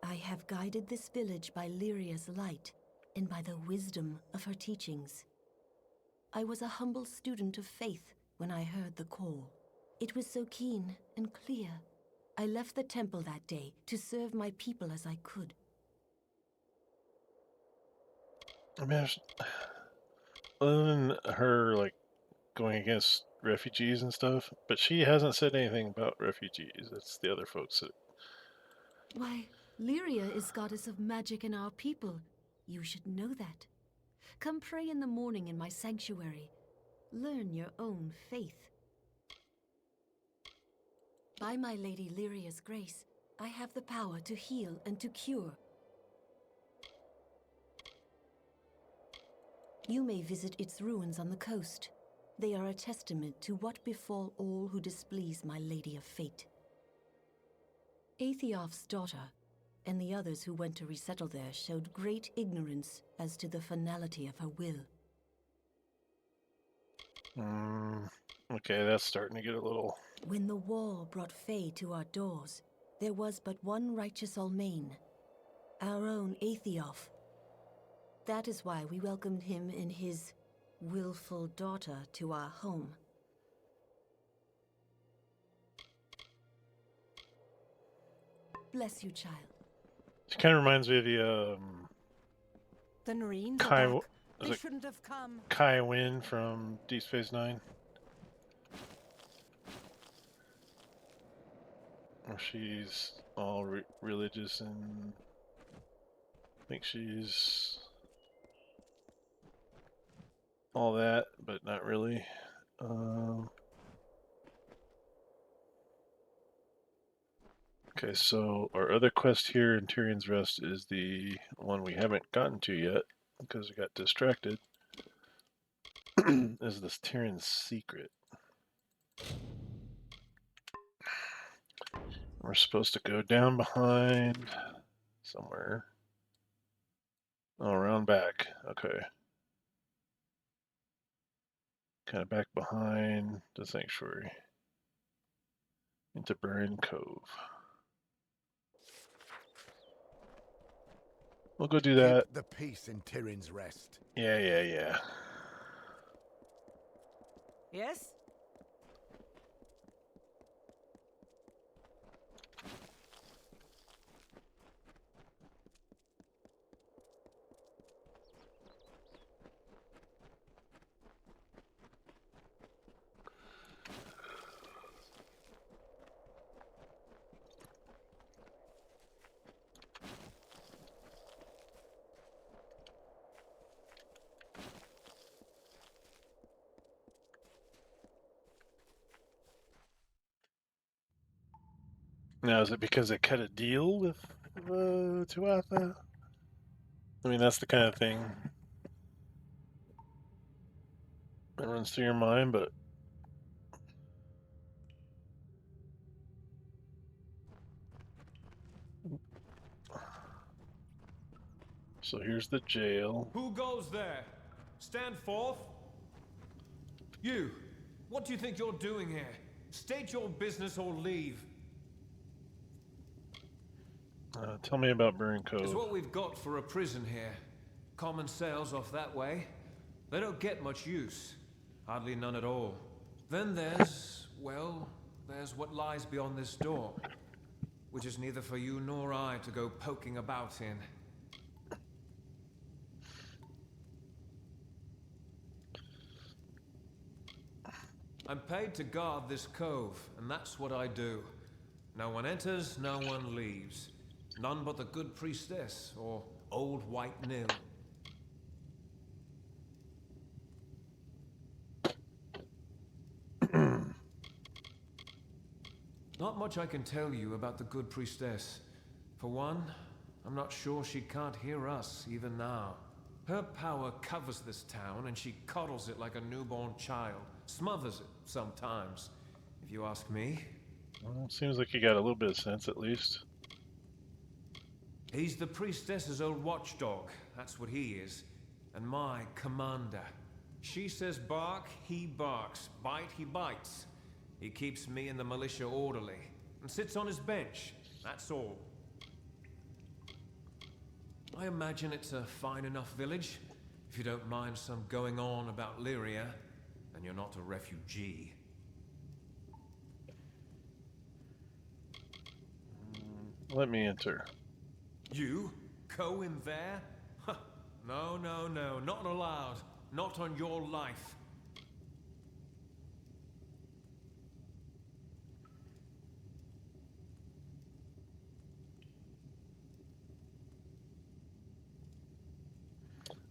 I have guided this village by Lyria's light and by the wisdom of her teachings. I was a humble student of faith when I heard the call. It was so keen and clear. I left the temple that day to serve my people as I could. I mean, other than her, like, going against refugees and stuff, but she hasn't said anything about refugees. It's the other folks that... Why, Lyria is goddess of magic in our people. You should know that. Come pray in the morning in my sanctuary. Learn your own faith. By my Lady Lyria's grace, I have the power to heal and to cure. You may visit its ruins on the coast. They are a testament to what befall all who displease my Lady of Fate. Aethiof's daughter, and the others who went to resettle there showed great ignorance as to the finality of her will. Okay, that's starting to get a little... When the war brought Fae to our doors, there was but one righteous Almain, our own Aethiof. That is why we welcomed him and his willful daughter to our home. Bless you, child. She kind of reminds me of The Narines Kai, are back. is They it shouldn't have come. Kai Wynn from Deep Space Nine. Or she's all religious and think she's all that, but not really. Okay, so our other quest here in Tyrion's Rest is the one we haven't gotten to yet because we got distracted. Is this Tyrion's secret? We're supposed to go down behind somewhere. Oh, around back. Okay. Kind of back behind the sanctuary. Into Burn Cove. We'll go do that. Keep the peace in Tirin's Rest. Yeah. Yes? Now, is it because they cut a deal with Tuatha? I mean, that's the kind of thing that runs through your mind, but so here's the jail. Who goes there? Stand forth. You, what do you think you're doing here? State your business or leave. Tell me about Burn Cove. It's what we've got for a prison here. Common cells off that way. They don't get much use. Hardly none at all. Then there's, well, there's what lies beyond this door. Which is neither for you nor I to go poking about in. I'm paid to guard this cove, and that's what I do. No one enters, no one leaves. None but the good priestess, or old white Nil. Not much I can tell you about the good priestess. For one, I'm not sure she can't hear us, even now. Her power covers this town, and she coddles it like a newborn child. Smothers it, sometimes, if you ask me. Well, seems like you got a little bit of sense, at least. He's the priestess's old watchdog, that's what he is. And my commander. She says bark, he barks. Bite, he bites. He keeps me and the militia orderly, and sits on his bench, that's all. I imagine it's a fine enough village, if you don't mind some going on about Lyria, and you're not a refugee. Let me enter. You? Go in there? Huh. No, not allowed. Not on your life.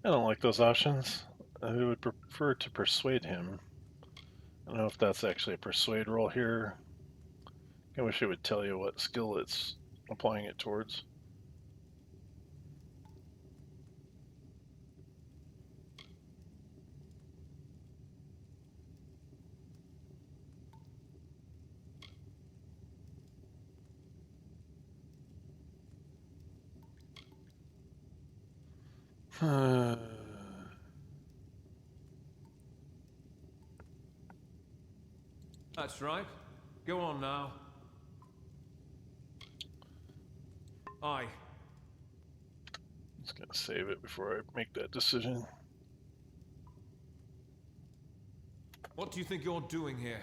I don't like those options. I would prefer to persuade him. I don't know if that's actually a persuade roll here. I wish it would tell you what skill it's applying it towards. That's right. Go on now. Aye. Just gonna save it before I make that decision. What do you think you're doing here?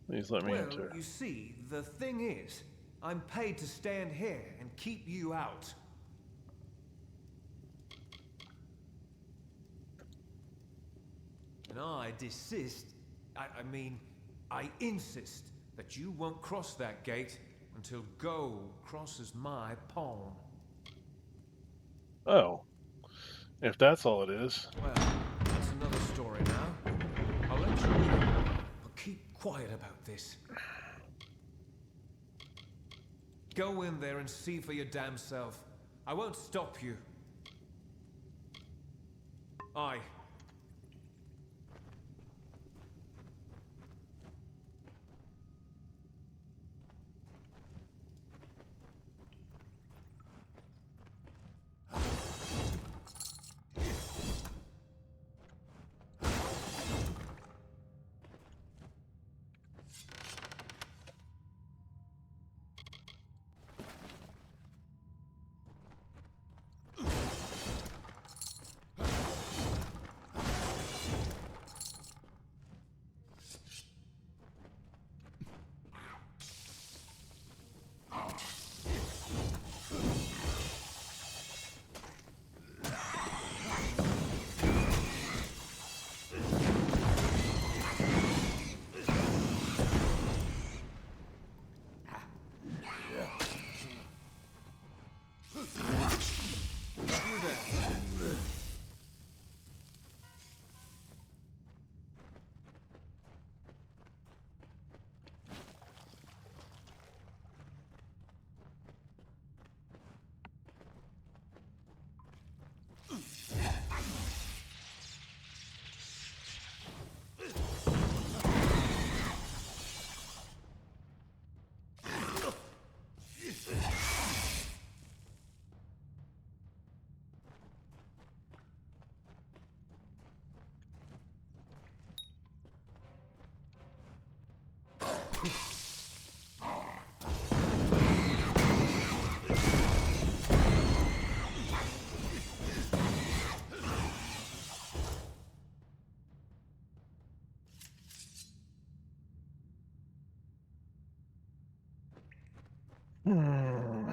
Please let me enter. Well, you see, the thing is, I'm paid to stand here and keep you out. And I insist that you won't cross that gate until Go crosses my palm. Oh, if that's all it is. Well, that's another story now. I'll let you in, but keep quiet about this. Go in there and see for your damn self. I won't stop you. Aye. Hmm.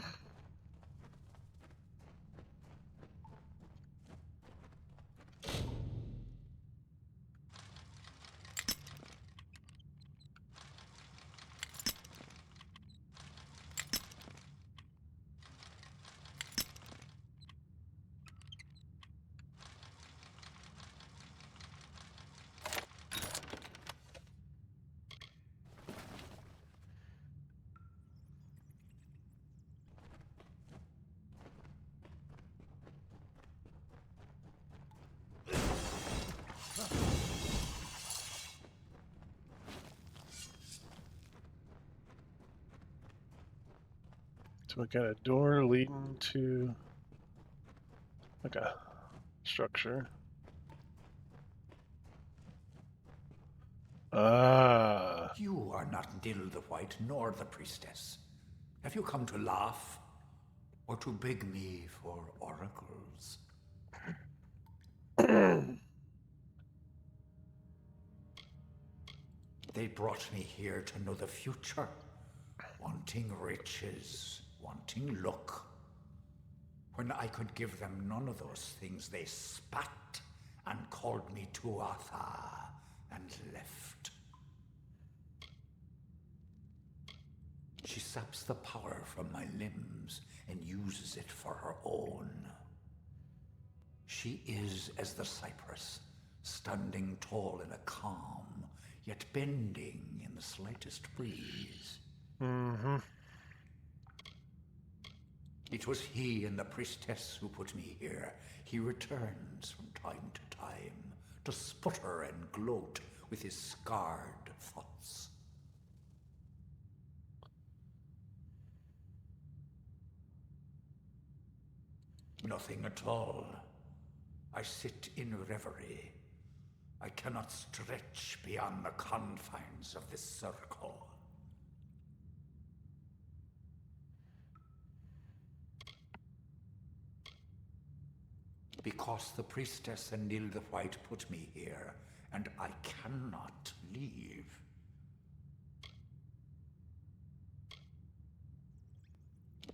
So we got a door leading to like a structure. Ah. You are not Nil the White nor the priestess. Have you come to laugh? Or to beg me for oracles? They brought me here to know the future. Wanting riches, wanting luck. When I could give them none of those things, they spat and called me Tuatha and left. She saps the power from my limbs and uses it for her own. She is as the cypress, standing tall in a calm, yet bending in the slightest breeze. Mm-hmm. It was he and the priestess who put me here. He returns from time to time to sputter and gloat with his scarred thoughts. Nothing at all. I sit in reverie. I cannot stretch beyond the confines of this circle. Because the priestess and Nil the White put me here, and I cannot leave.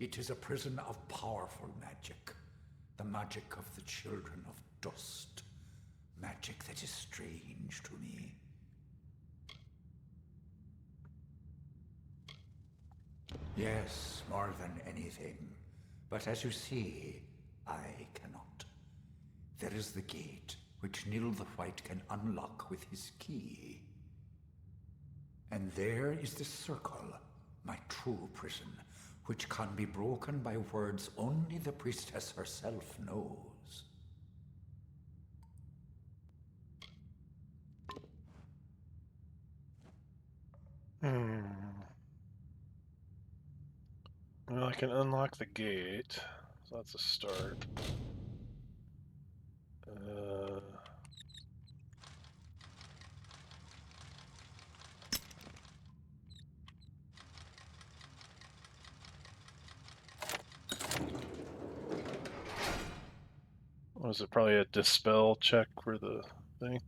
It is a prison of powerful magic. The magic of the children of dust. Magic that is strange to me. Yes, more than anything. But as you see, I cannot. There is the gate, which Nil the White can unlock with his key. And there is the circle, my true prison, which can be broken by words only the priestess herself knows. Well, I can unlock the gate, so that's a start. Was it probably a dispel check for the thing?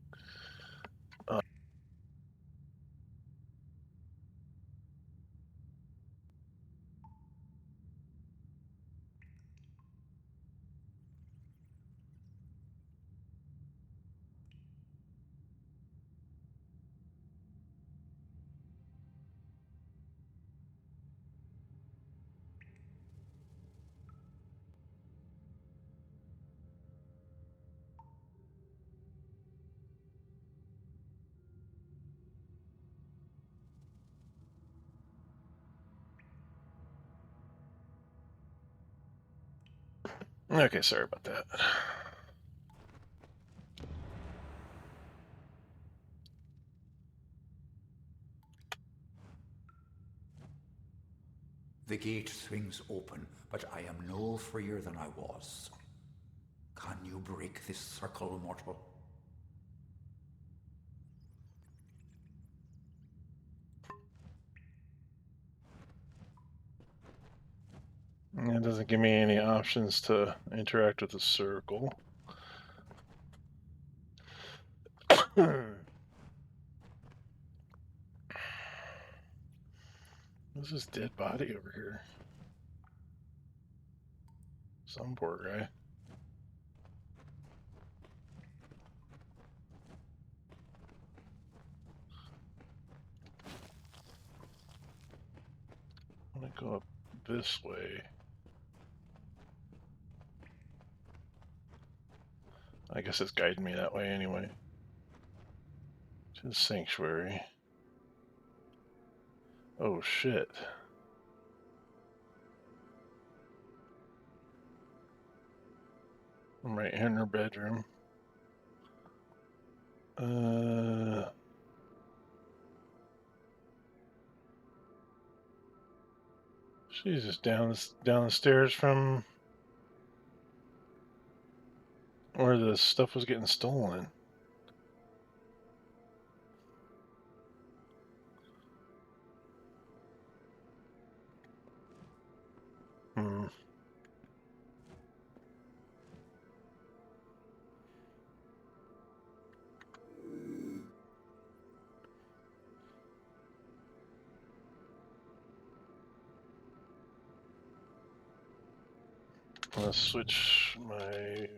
Okay, sorry about that. The gate swings open, but I am no freer than I was. Can you break this circle, mortal? It doesn't give me any options to interact with the circle. What's this dead body over here? Some poor guy. I'm gonna go up this way. I guess it's guiding me that way anyway. To the sanctuary. Oh shit. I'm right here in her bedroom. She's just down the stairs from where the stuff was getting stolen. Let's switch my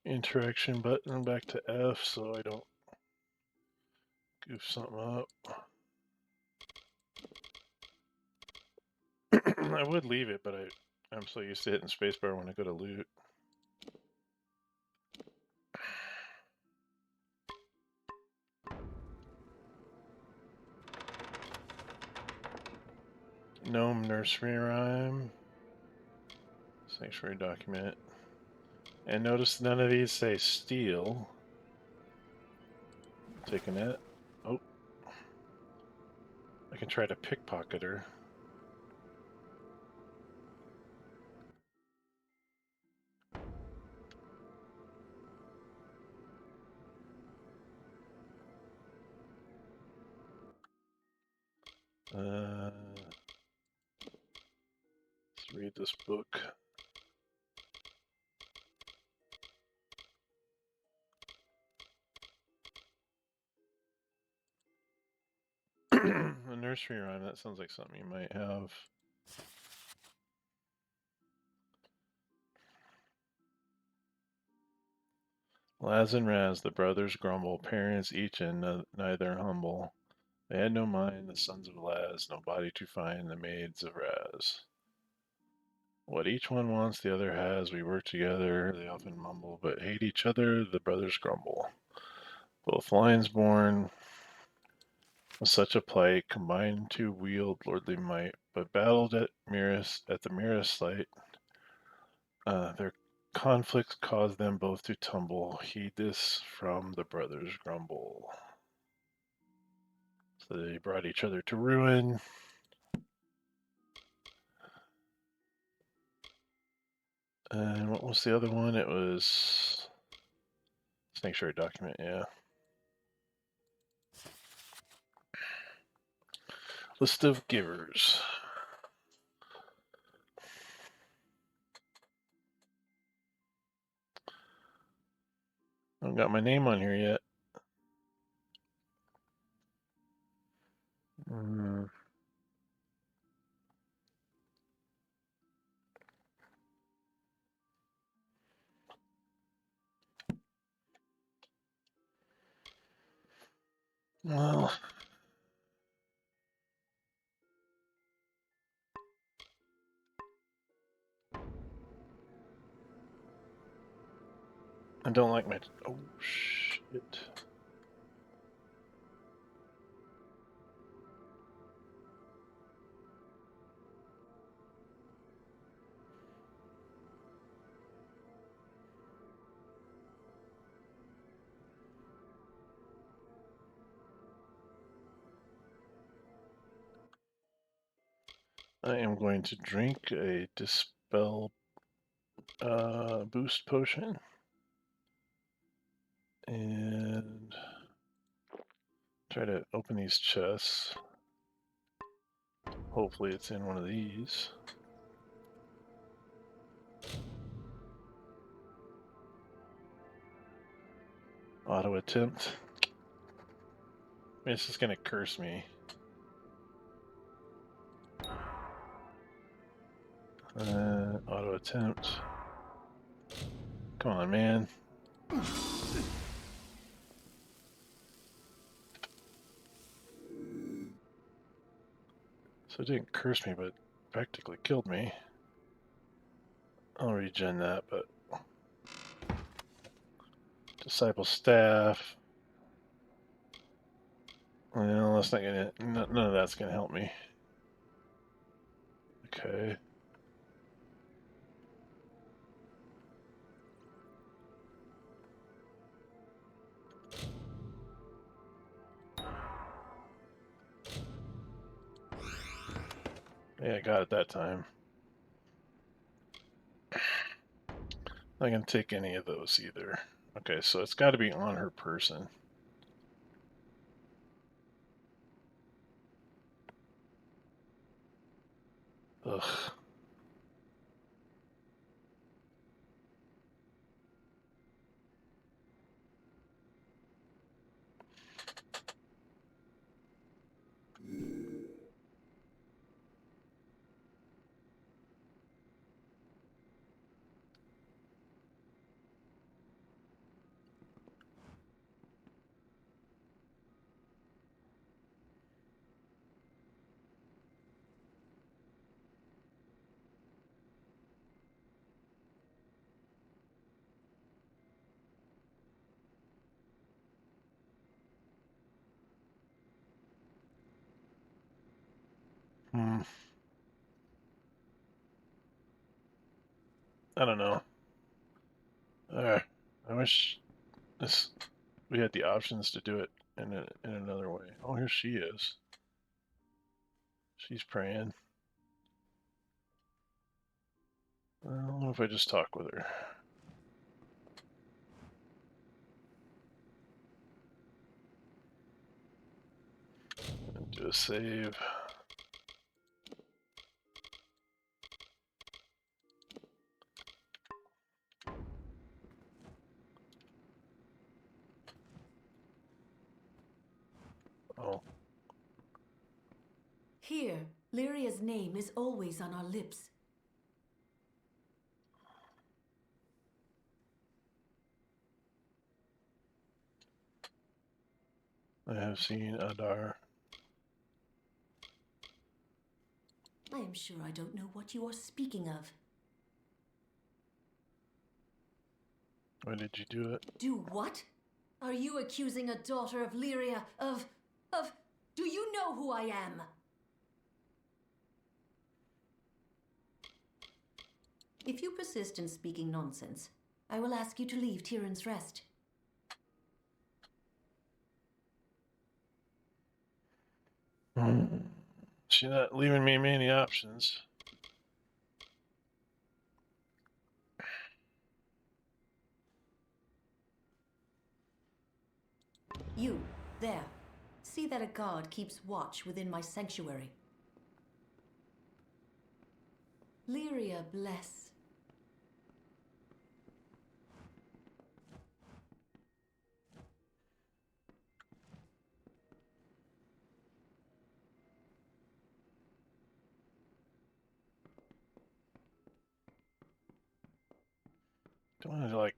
interaction button back to F so I don't goof something up. I would leave it, but I'm so used to hitting spacebar when I go to loot. Gnome nursery rhyme. Sanctuary document. And notice none of these say steal. Taking it. Oh. I can try to pickpocket her. Let's read this book. A nursery rhyme, that sounds like something you might have. Laz and Raz, the brothers grumble, parents each and neither humble. They had no mind, the sons of Laz, no body to find, the maids of Raz. What each one wants, the other has. We work together. They often mumble, but hate each other. The brothers grumble. Both lions born with such a plight, combined to wield lordly might, but battled at the merest slight. Their conflicts caused them both to tumble. Heed this from the brothers grumble. So they brought each other to ruin. And what was the other one? It was Sanctuary document, yeah. List of givers. I haven't got my name on here yet. Well, I don't like my... Oh, shit. I am going to drink a Dispel boost potion. And try to open these chests. Hopefully it's in one of these. Auto attempt. I mean, it's just gonna curse me. Auto attempt. Come on, man. So it didn't curse me, but practically killed me. I'll regen that, but... Disciple staff. Well, that's not gonna... None of that's gonna help me. Okay. Yeah, I got it that time. Not gonna take any of those either. Okay, so it's got to be on her person. Ugh. I don't know. I wish we had the options to do it in another way. Oh, here she is. She's praying. I don't know if I just talk with her. And do a save. Oh. Here, Lyria's name is always on our lips. I have seen Adar. I am sure I don't know what you are speaking of. Why did you do it? Do what? Are you accusing a daughter of Lyria of... Do you know who I am? If you persist in speaking nonsense, I will ask you to leave Tirin's Rest. She's not leaving me many options. You, there. See that a guard keeps watch within my sanctuary. Lyria bless. Don't want to like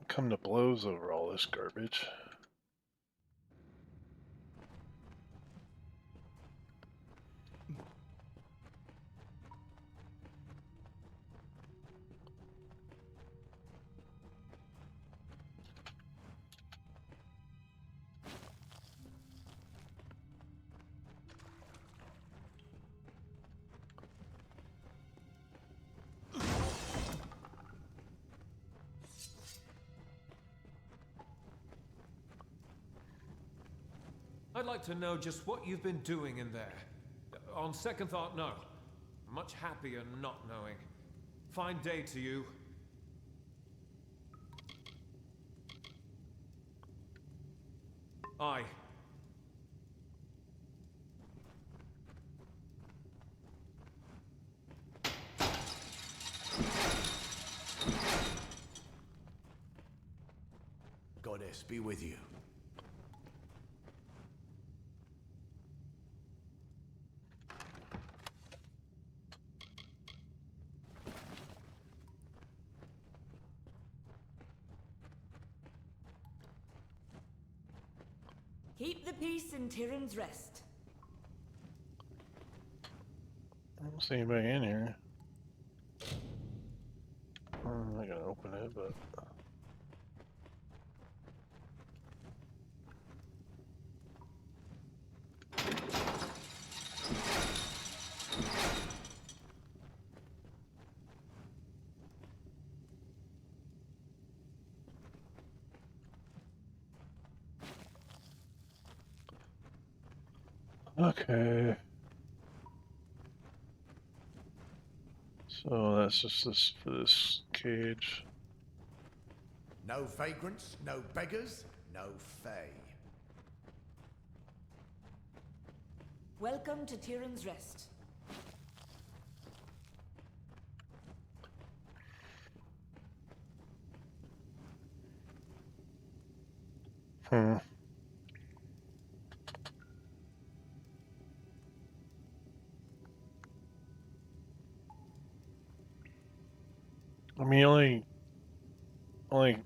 come to blows over all this garbage. I'd like to know just what you've been doing in there. On second thought, no. Much happier not knowing. Fine day to you. Aye. Goddess be with you. Keep the peace in Tirin's Rest. I don't see anybody in here. I'm not gonna open it, but. Okay. So that's just this for this cage. No vagrants, no beggars, no fae. Welcome to Tirin's Rest. Hmm. I mean, only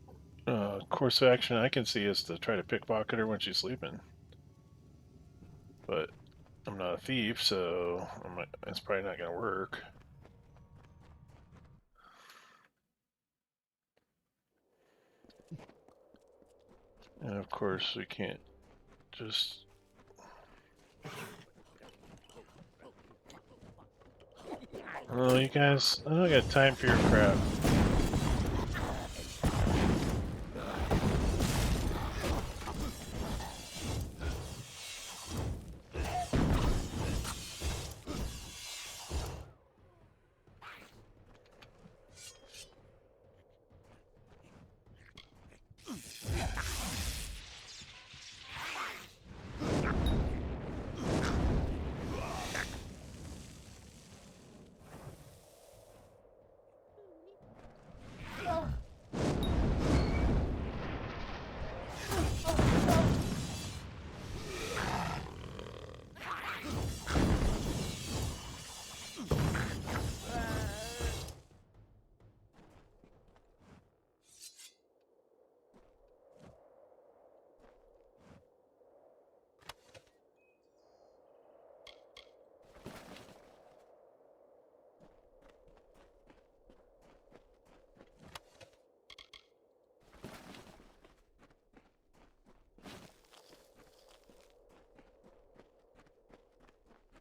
course of action I can see is to try to pickpocket her when she's sleeping. But I'm not a thief, so it's probably not going to work. And of course, we can't just... Oh, you guys, I don't got time for your crap.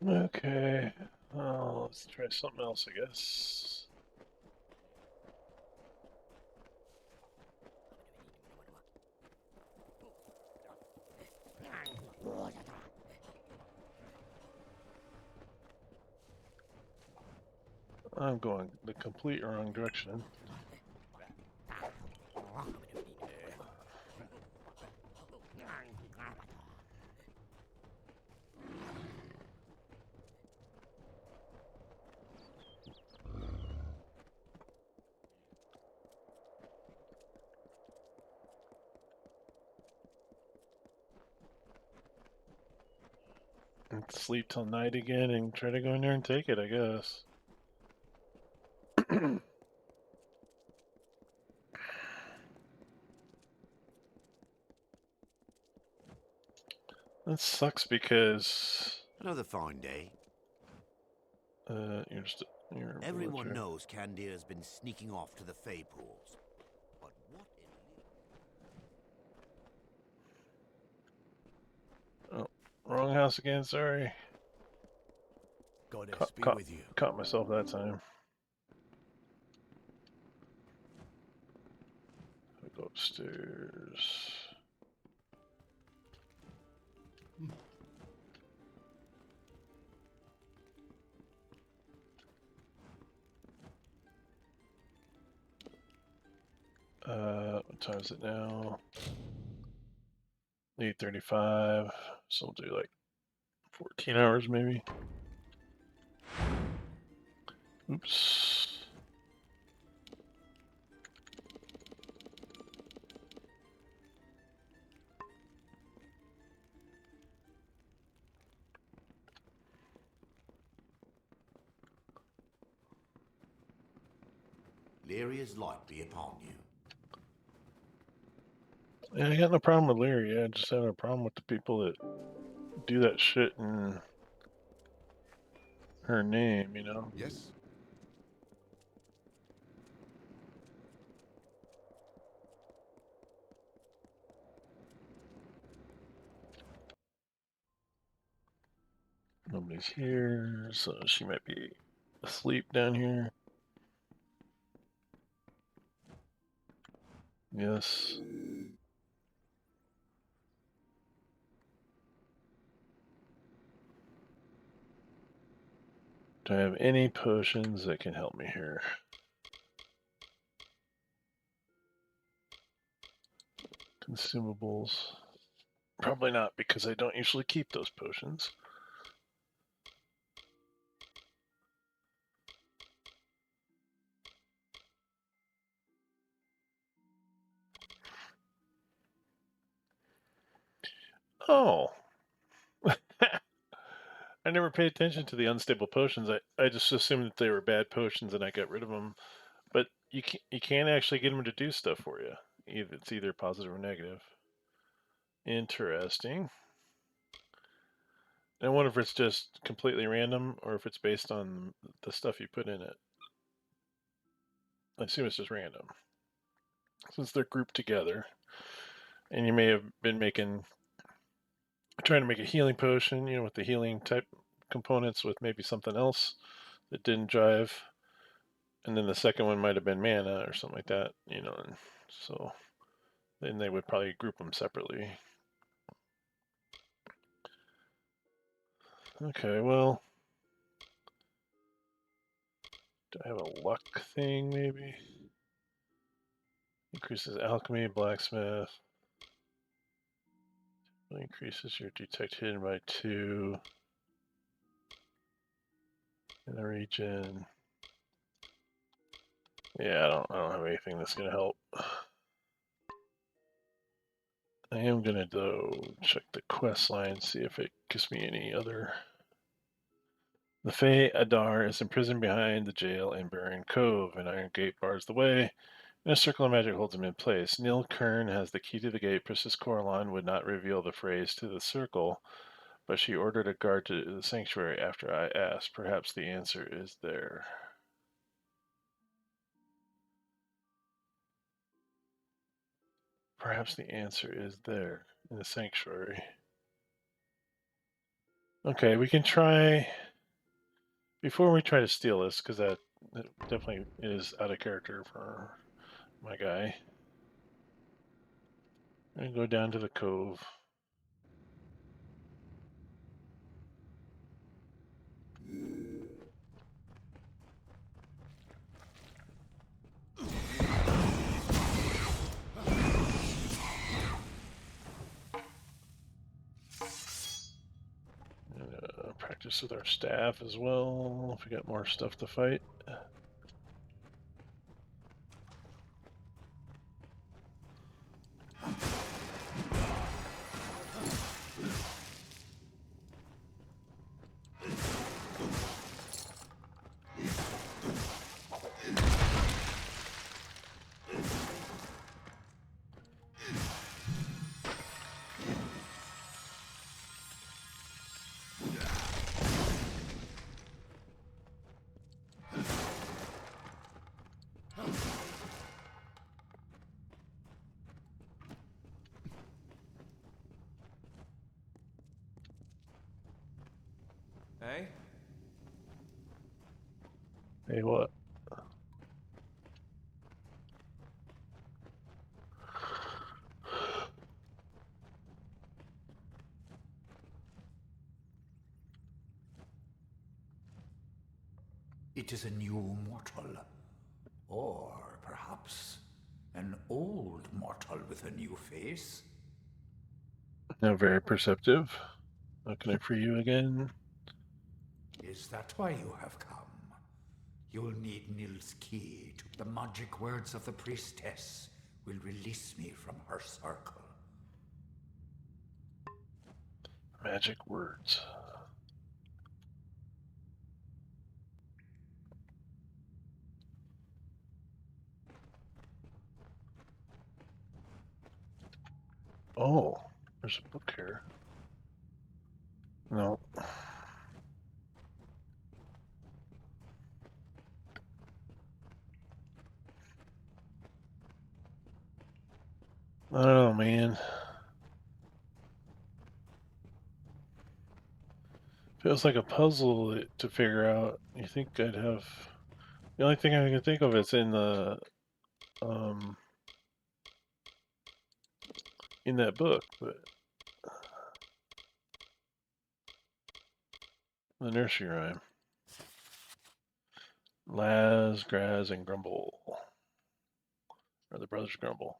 Okay. Oh, let's try something else, I guess. I'm going the complete wrong direction. And sleep till night again and try to go in there and take it, I guess. That sucks because Another fine day. you're Everyone knows Candir's been sneaking off to the Fey pools. But what in... Oh, wrong house again, sorry. Goddess be with you. Caught myself that time. I go upstairs. What time is it now? 8:35. So we'll do like 14 hours maybe. Oops. Lyria's light be upon you. Yeah, I got no problem with Leary. I just have a problem with the people that do that shit in her name, you know? Yes? Nobody's here, so she might be asleep down here. Yes. Do I have any potions that can help me here? Consumables. Probably not, because I don't usually keep those potions. Oh. I never paid attention to the unstable potions. I just assumed that they were bad potions and I got rid of them. But you can't actually get them to do stuff for you. It's either positive or negative. Interesting. I wonder if it's just completely random or if it's based on the stuff you put in it. I assume it's just random. Since they're grouped together. And you may have been trying to make a healing potion, you know, with the healing type components with maybe something else that didn't jive. And then the second one might have been mana or something like that, you know, and so then they would probably group them separately. Okay, well, do I have a luck thing maybe? Increases alchemy, blacksmith. Increases your detect hidden by 2 in the region. Yeah, I don't have anything that's gonna help. I am gonna though check the quest line, see if it gives me any other. The Fey Adar is imprisoned behind the jail in Baron Cove. An iron gate bars the way, and a circle of magic holds him in place. Neil Kern has the key to the gate. Princess Coraline would not reveal the phrase to the circle, but she ordered a guard to the sanctuary after I asked. Perhaps the answer is there. Perhaps the answer is there in the sanctuary. Okay, we can try before we try to steal this, because that definitely is out of character for my guy. I'm gonna go down to the cove. Practice with our staff as well, if we got more stuff to fight. Hey? Hey, what? It is a new mortal. Or perhaps an old mortal with a new face. Now very perceptive. How can I free you again? Is that why you have come? You'll need Nil's key. The magic words of the priestess will release me from her circle. Magic words. Oh, there's a book here. No. I don't know, man. Feels like a puzzle to figure out. You think I'd have... The only thing I can think of is in the... in that book, but... The nursery rhyme. Laz, Graz, and Grumble. Or the brothers Grumble.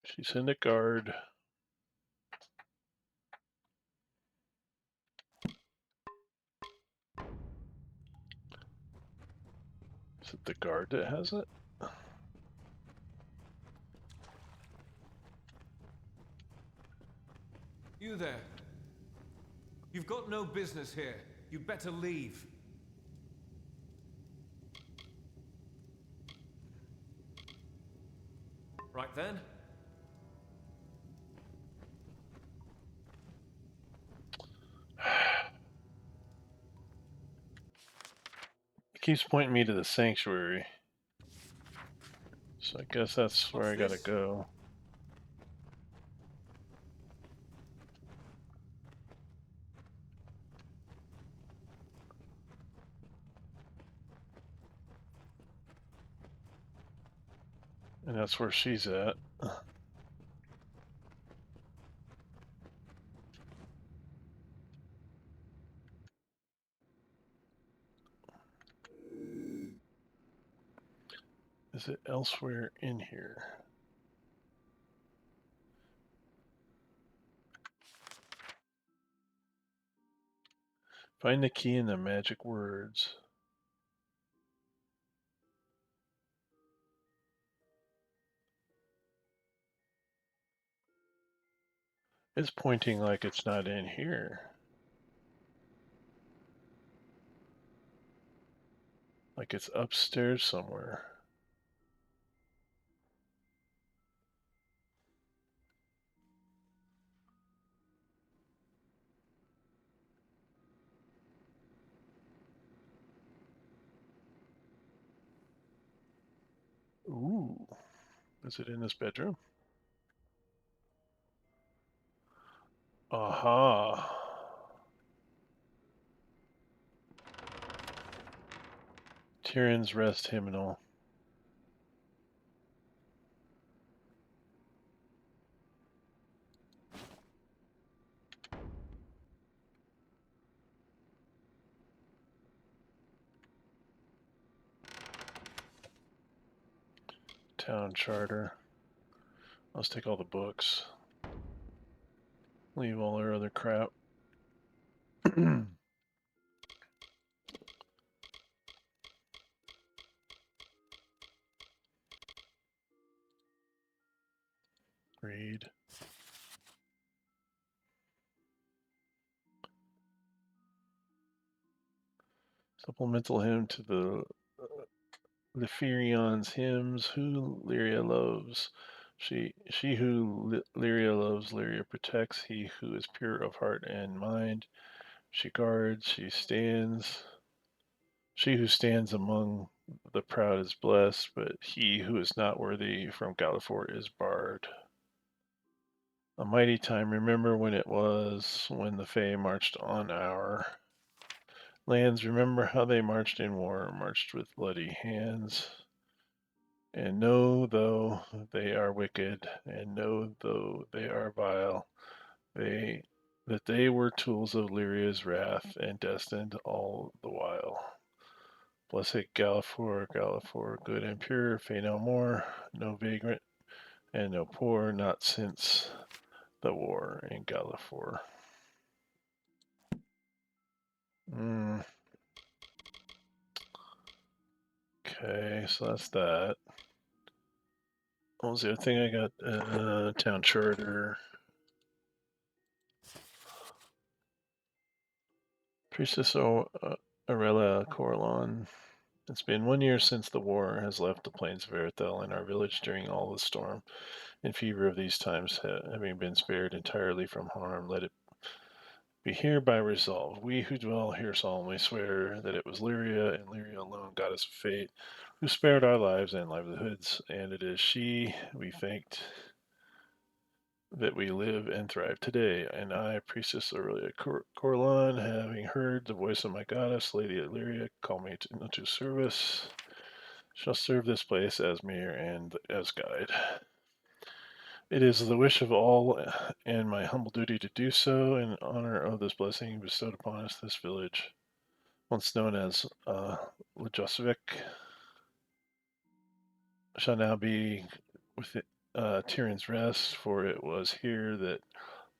She's in the guard. Is it the guard that has it? You there. You've got no business here. You'd better leave. Right then. It keeps pointing me to the sanctuary. So I guess that's where I gotta go. And that's where she's at. Is it elsewhere in here? Find the key in the magic words. It's pointing like it's not in here. Like it's upstairs somewhere. Ooh. Is it in this bedroom? Aha. Tirin's rest hymnal. Town charter. Let's take all the books. Leave all our other crap. Read. Supplemental hymn to the Lithirion's hymns. Who Lyria loves. She who Lyria loves, Lyria protects. He who is pure of heart and mind, she guards, she stands. She who stands among the proud is blessed, but he who is not worthy from Gallifort is barred. A mighty time, remember when it was, when the Fae marched on our lands. Remember how they marched in war, marched with bloody hands. And know though they are wicked, and know though they are vile, that they were tools of Lyria's wrath, and destined all the while. Blessed Gallifort, Gallifort, good and pure, fey no more, no vagrant, and no poor, not since the war in Gallifort. Okay, so that's that. What was the other thing I got? Town charter. Priestess Arella Corlon. It's been 1 year since the war has left the plains of Erithel and our village during all the storm and fever of these times, having been spared entirely from harm. Let it be hereby resolved. We who dwell here solemnly swear that it was Lyria and Lyria alone, goddess of fate, who spared our lives and livelihoods, and it is she we thanked that we live and thrive today. And I, Priestess Aurelia Corlon, having heard the voice of my goddess, Lady Illyria, call me into service, shall serve this place as mirror and as guide. It is the wish of all and my humble duty to do so in honor of this blessing bestowed upon us, this village, once known as Lajosvik, shall now be with Tirin's rest, for it was here that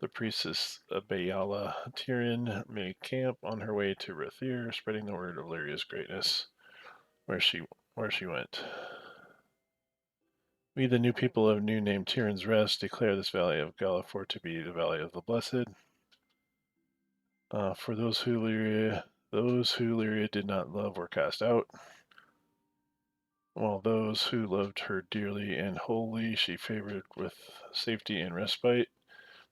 the priestess Bayala Tirin made camp on her way to Rathir, spreading the word of Lyria's greatness where she went. We, the new people of new name Tirin's Rest, declare this valley of Gallifort to be the valley of the blessed. For those who Lyria did not love were cast out, while those who loved her dearly and wholly she favored with safety and respite.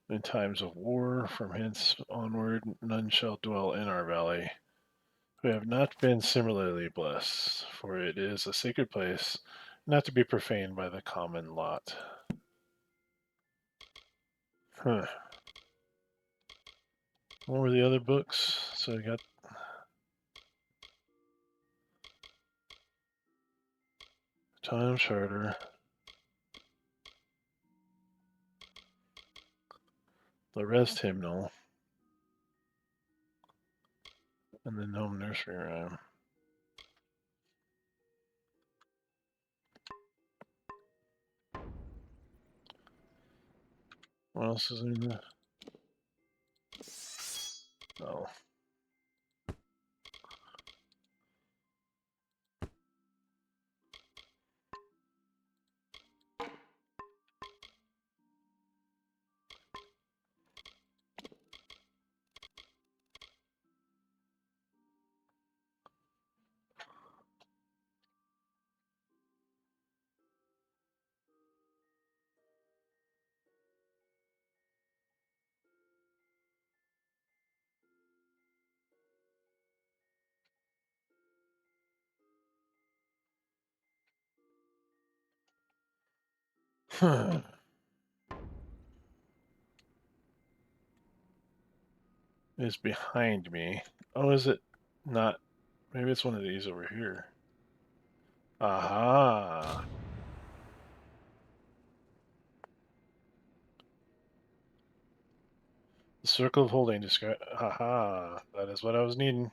In times of war, from hence onward, none shall dwell in our valley who have not been similarly blessed, for it is a sacred place, not to be profaned by the common lot. Huh. What were the other books? So I got Time Charter, the Rest Hymnal, and the Gnome Nursery Rhyme. What else is in there? Oh. Is behind me. Oh, is it not? Maybe it's one of these over here. Aha! The circle of holding describe. Haha! That is what I was needing.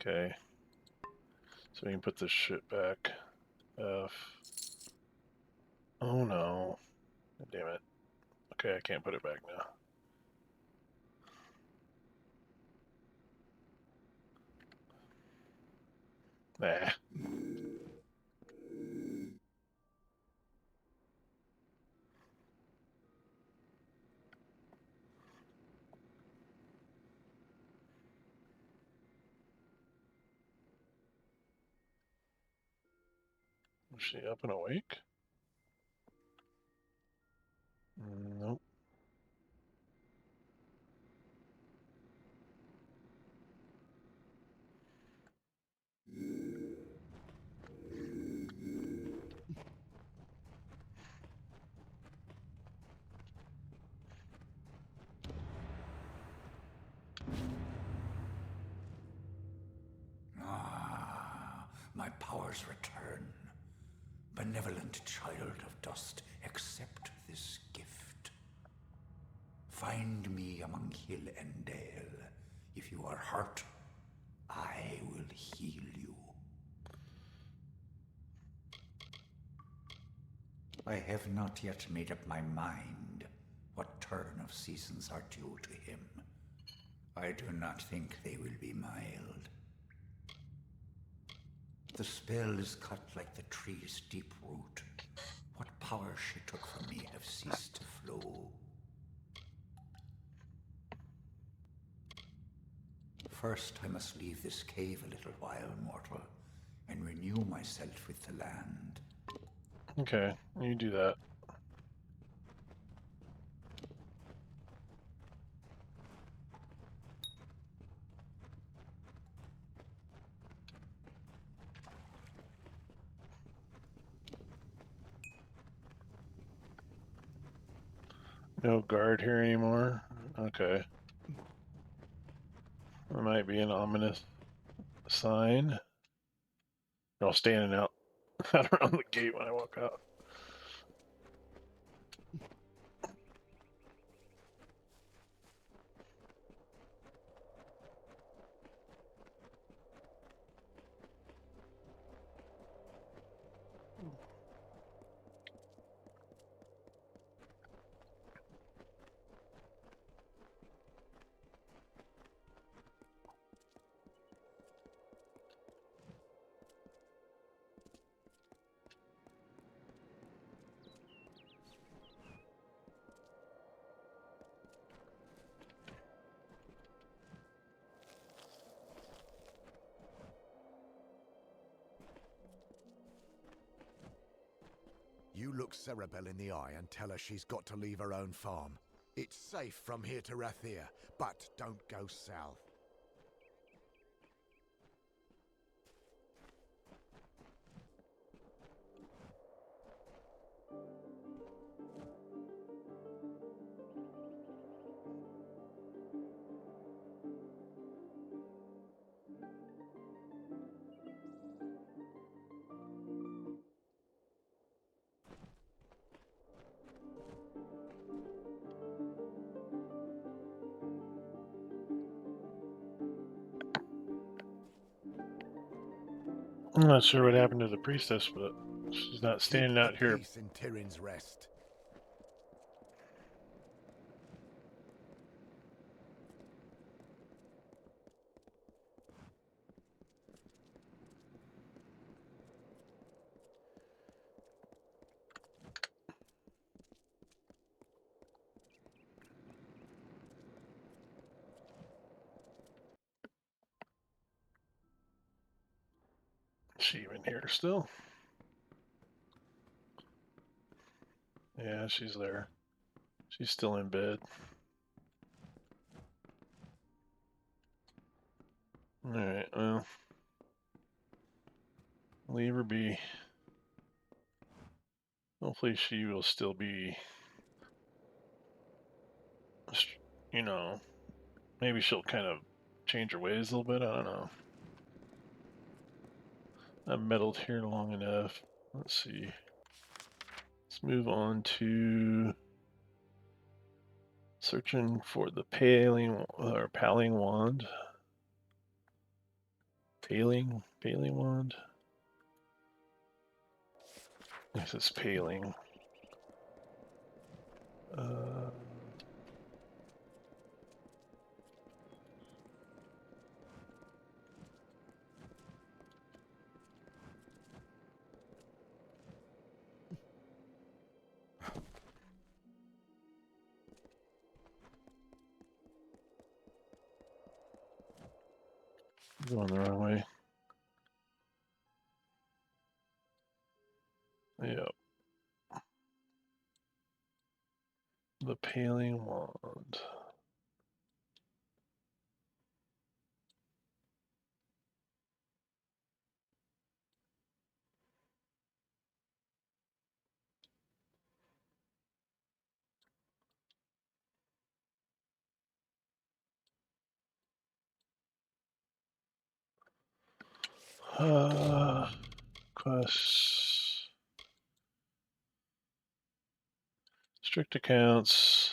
Okay. So we can put this shit back. Oh no. Damn it. Okay, I can't put it back now. Nah. Was she up and awake? Nope. Ah, my powers return. Benevolent child of dust, accept this gift. Find me among hill and dale. If you are hurt, I will heal you. I have not yet made up my mind what turn of seasons are due to him. I do not think they will be mild. The spell is cut like the tree's deep root. What power she took from me have ceased to flow. First, I must leave this cave a little while, mortal, and renew myself with the land. Okay, you do that. No guard here anymore. Okay. That might be an ominous sign. They're all standing out around the gate when I walk out. You look Cerebel in the eye and tell her she's got to leave her own farm. It's safe from here to Rathir, but don't go south. I'm not sure what happened to the priestess, but she's not standing Keep out the here. peace in Tirin's Rest. Is she even here still? Yeah, she's there. She's still in bed. Alright, well. Leave her be. Hopefully she will still be, you know, maybe she'll kind of change her ways a little bit. I don't know. I've meddled here long enough. Let's see. Let's move on to searching for the paling wand. Paling wand. This is paling. Going the wrong way. Yep. The paling wand. Quests. Strict accounts.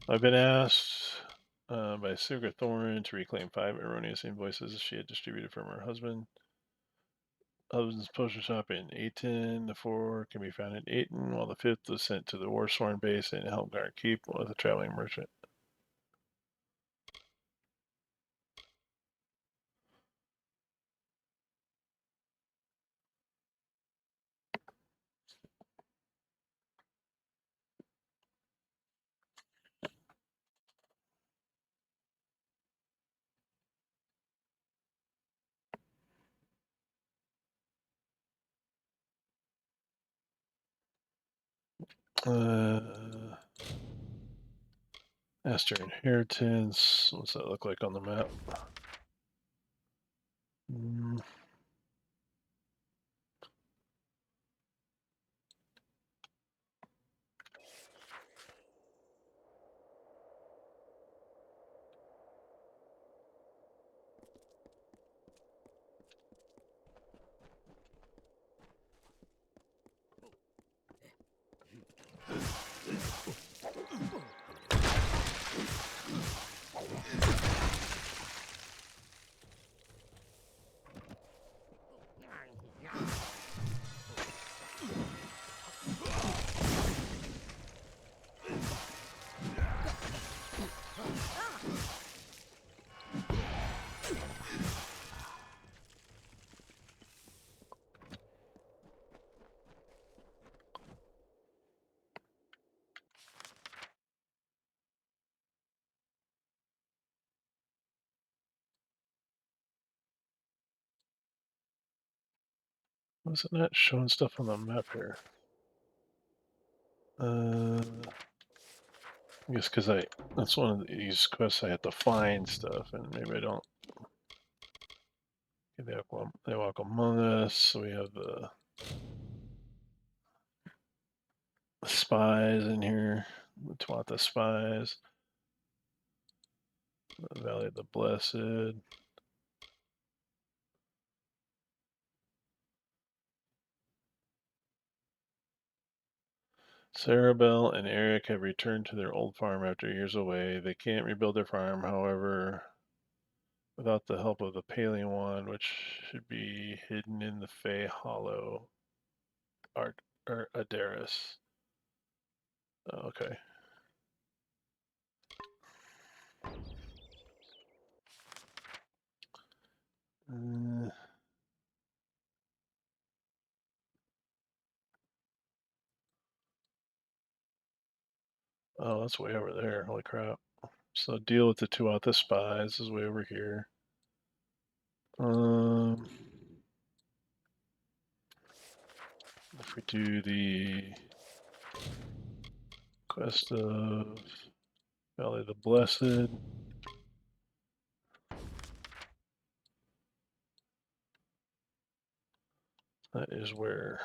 I've been asked by Sigrid Thorin to reclaim 5 erroneous invoices she had distributed from her husband's potion shop in Aten. The 4 can be found in Aten, while the 5th was sent to the Warsworn base in Helmgard Keep with a traveling merchant. Master Inheritance. What's that look like on the map? Wasn't that showing stuff on the map here? I guess because that's one of these quests I have to find stuff, and maybe I don't. They walk among us, so we have the spies in here, the Tuatha spies, the Valley of the Blessed. Sarabelle and Eric have returned to their old farm after years away. They can't rebuild their farm, however, without the help of the Paling Wand, which should be hidden in the Fey Hollow. Adaris. Oh, okay. Oh, that's way over there. Holy crap. So deal with the Tuatha spies is way over here. If we do the quest of Valley of the Blessed, that is where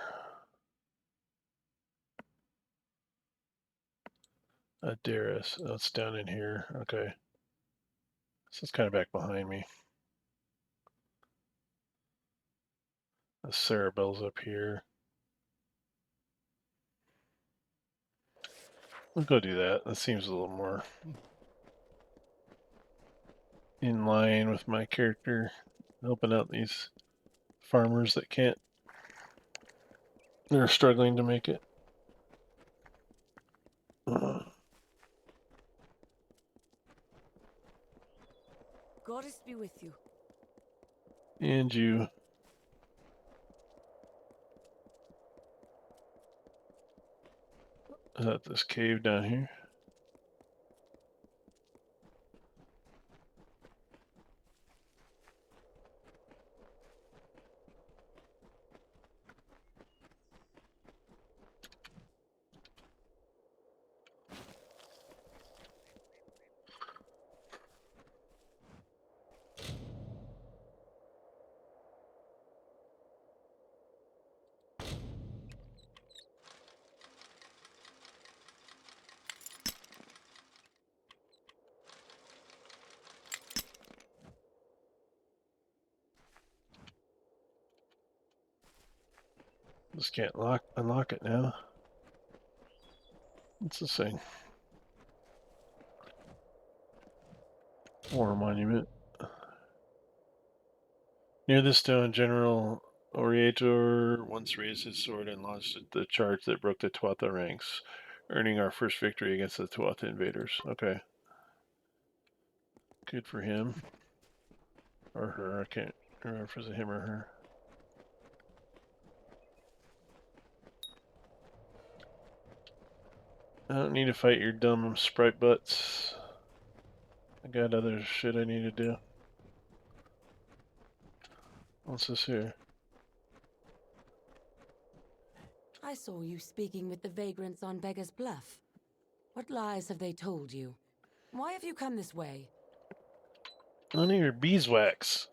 Adaris. Oh, it's down in here. Okay. So it's kind of back behind me. The Cerebel's up here. We'll go do that. That seems a little more in line with my character, helping out these farmers that can't. They're struggling to make it. Goddess be with you. And you. Is that this cave down here? Just can't unlock it now. What's this thing? War monument. Near the stone, General Oriator once raised his sword and launched the charge that broke the Tuatha ranks, earning our first victory against the Tuatha invaders. Okay. Good for him. Or her. I can't remember if it was a him or her. I don't need to fight your dumb sprite butts. I got other shit I need to do. What's this here? I saw you speaking with the vagrants on Beggar's Bluff. What lies have they told you? Why have you come this way? None of your beeswax.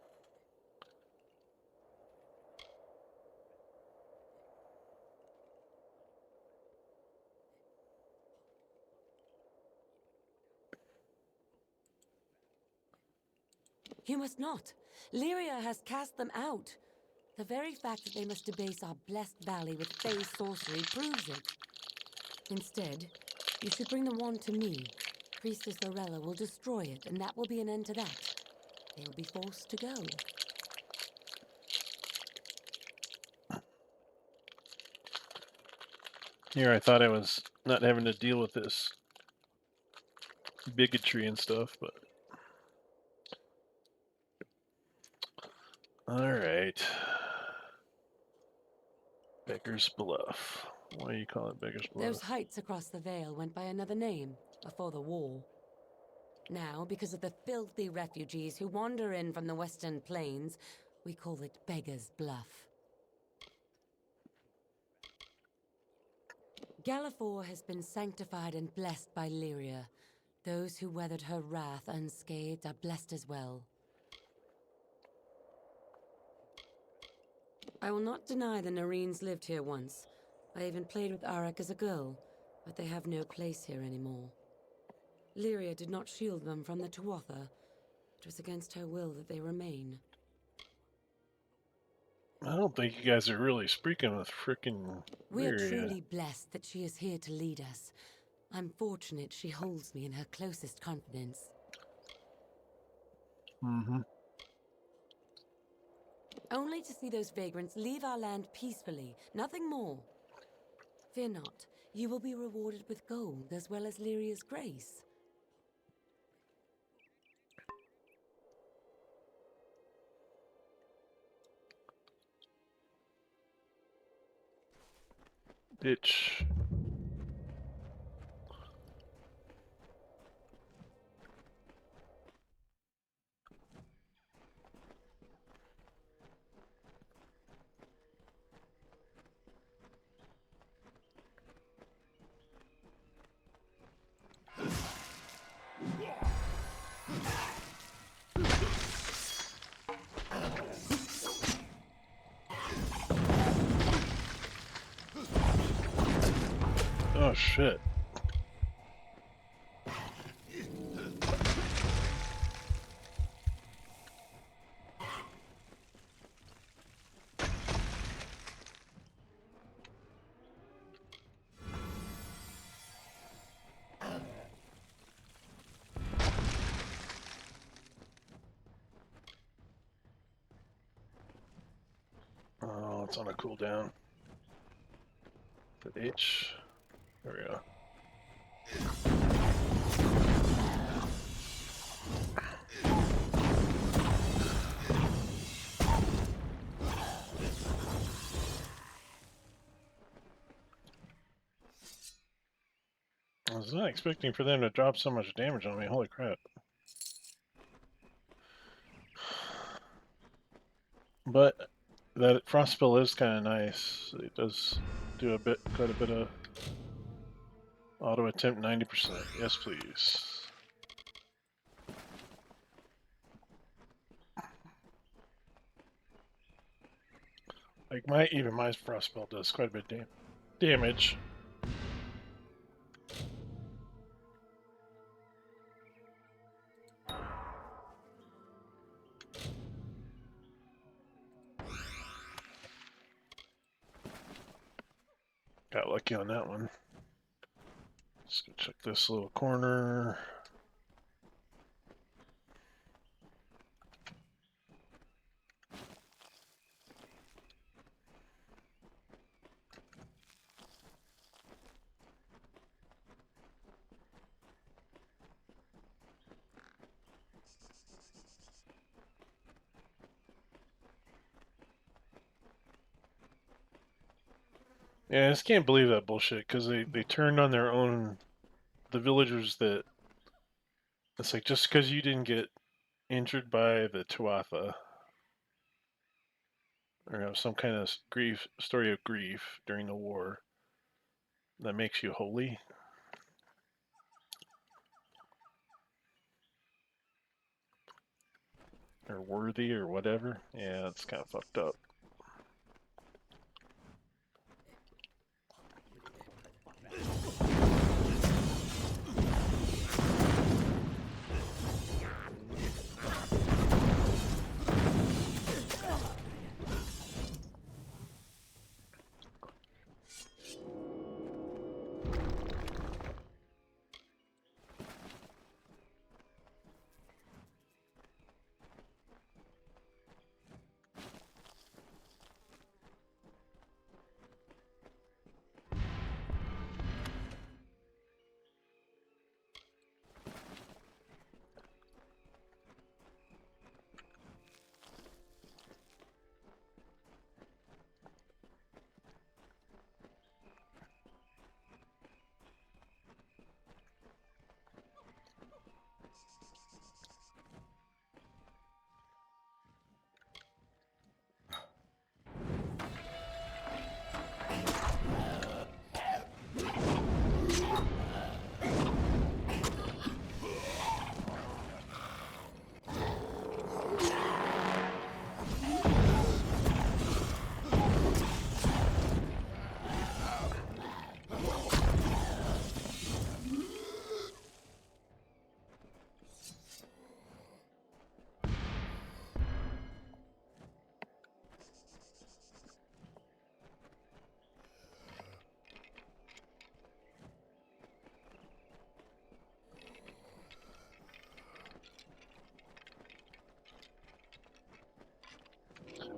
You must not. Lyria has cast them out. The very fact that they must debase our blessed valley with fey sorcery proves it. Instead, you should bring the wand to me. Priestess Lorella will destroy it, and that will be an end to that. They will be forced to go. Here, I thought I was not having to deal with this bigotry and stuff, but... Alright. Beggar's Bluff. Why do you call it Beggar's Bluff? Those heights across the Vale went by another name before the war. Now, because of the filthy refugees who wander in from the western plains, we call it Beggar's Bluff. Galafor has been sanctified and blessed by Lyria. Those who weathered her wrath unscathed are blessed as well. I will not deny the Nareens lived here once. I even played with Arak as a girl, but they have no place here anymore. Lyria did not shield them from the Tuatha. It was against her will that they remain. I don't think you guys are really speaking with frickin' We are Lyria. truly blessed that she is here to lead us. I'm fortunate she holds me in her closest confidence. Mm-hmm. Only to see those vagrants leave our land peacefully, nothing more. Fear not, you will be rewarded with gold as well as Lyria's grace. Bitch. Oh shit. It's on a cooldown. The H. There we go. I was not expecting for them to drop so much damage on me. Holy crap. But that frost spell is kind of nice. It does do quite a bit of auto attempt 90%. Yes, please. Like even my frost spell does quite a bit of damage. Got lucky on that one. Let's go check this little corner. Yeah, I just can't believe that bullshit, because they turned on their own, the villagers that, it's like, just because you didn't get injured by the Tuatha, or have some kind of story of grief during the war, that makes you holy. Or worthy, or whatever. Yeah, it's kind of fucked up.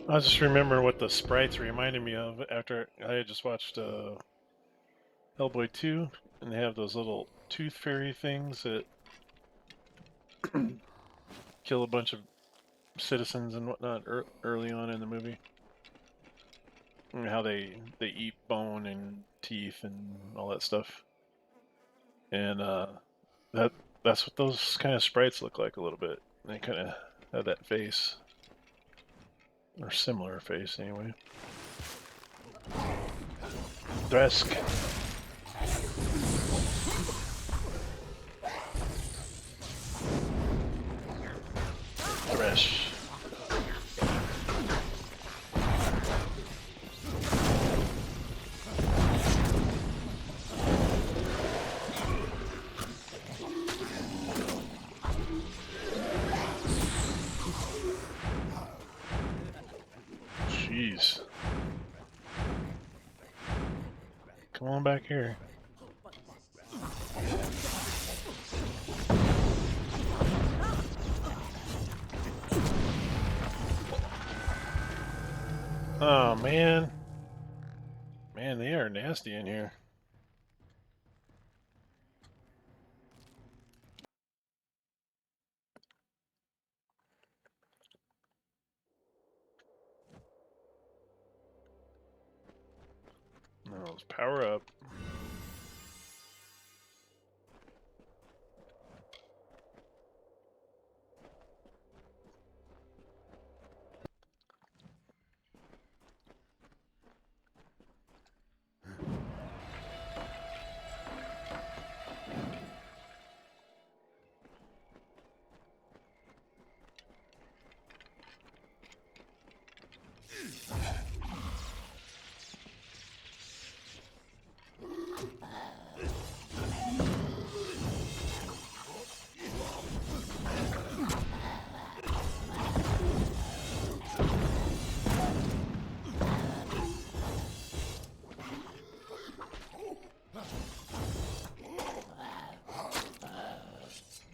I was just remembering what the sprites reminded me of after I had just watched Hellboy 2, and they have those little tooth fairy things that kill a bunch of citizens and whatnot early on in the movie. And how they eat bone and teeth and all that stuff. And that's what those kind of sprites look like a little bit. They kind of have that face. Or similar face, anyway. Dresk. Thresh. Jeez. Come on back here. Oh, man. Man, they are nasty in here. No, let's power up.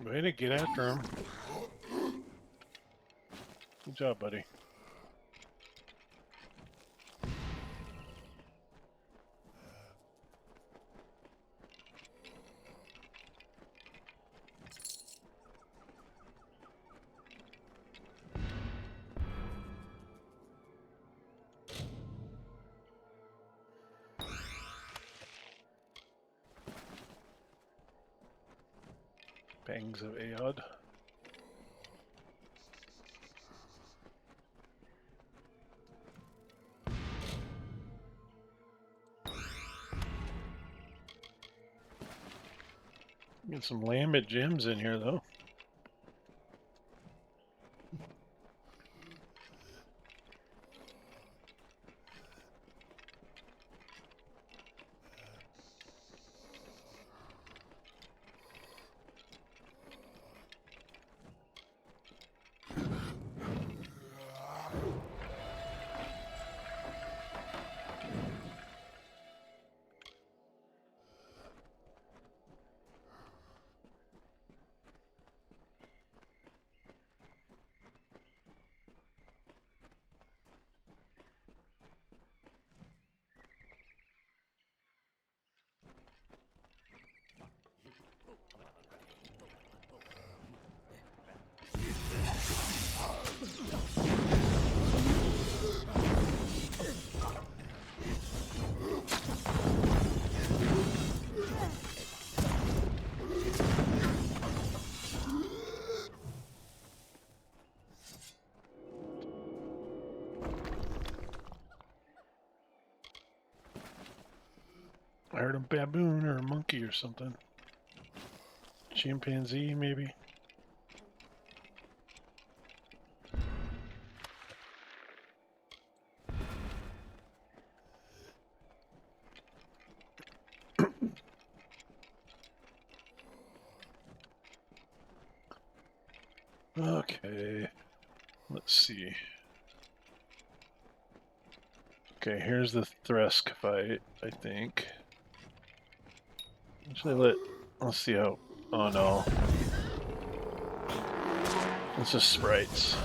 Way to get after him. Good job, buddy. Pangs of Aod. Get some Lambent gems in here, though. I heard a baboon or a monkey or something. Chimpanzee, maybe? Okay. Let's see. Okay, here's the Thresk fight, I think. Actually, let's see how... Oh no. It's just sprites.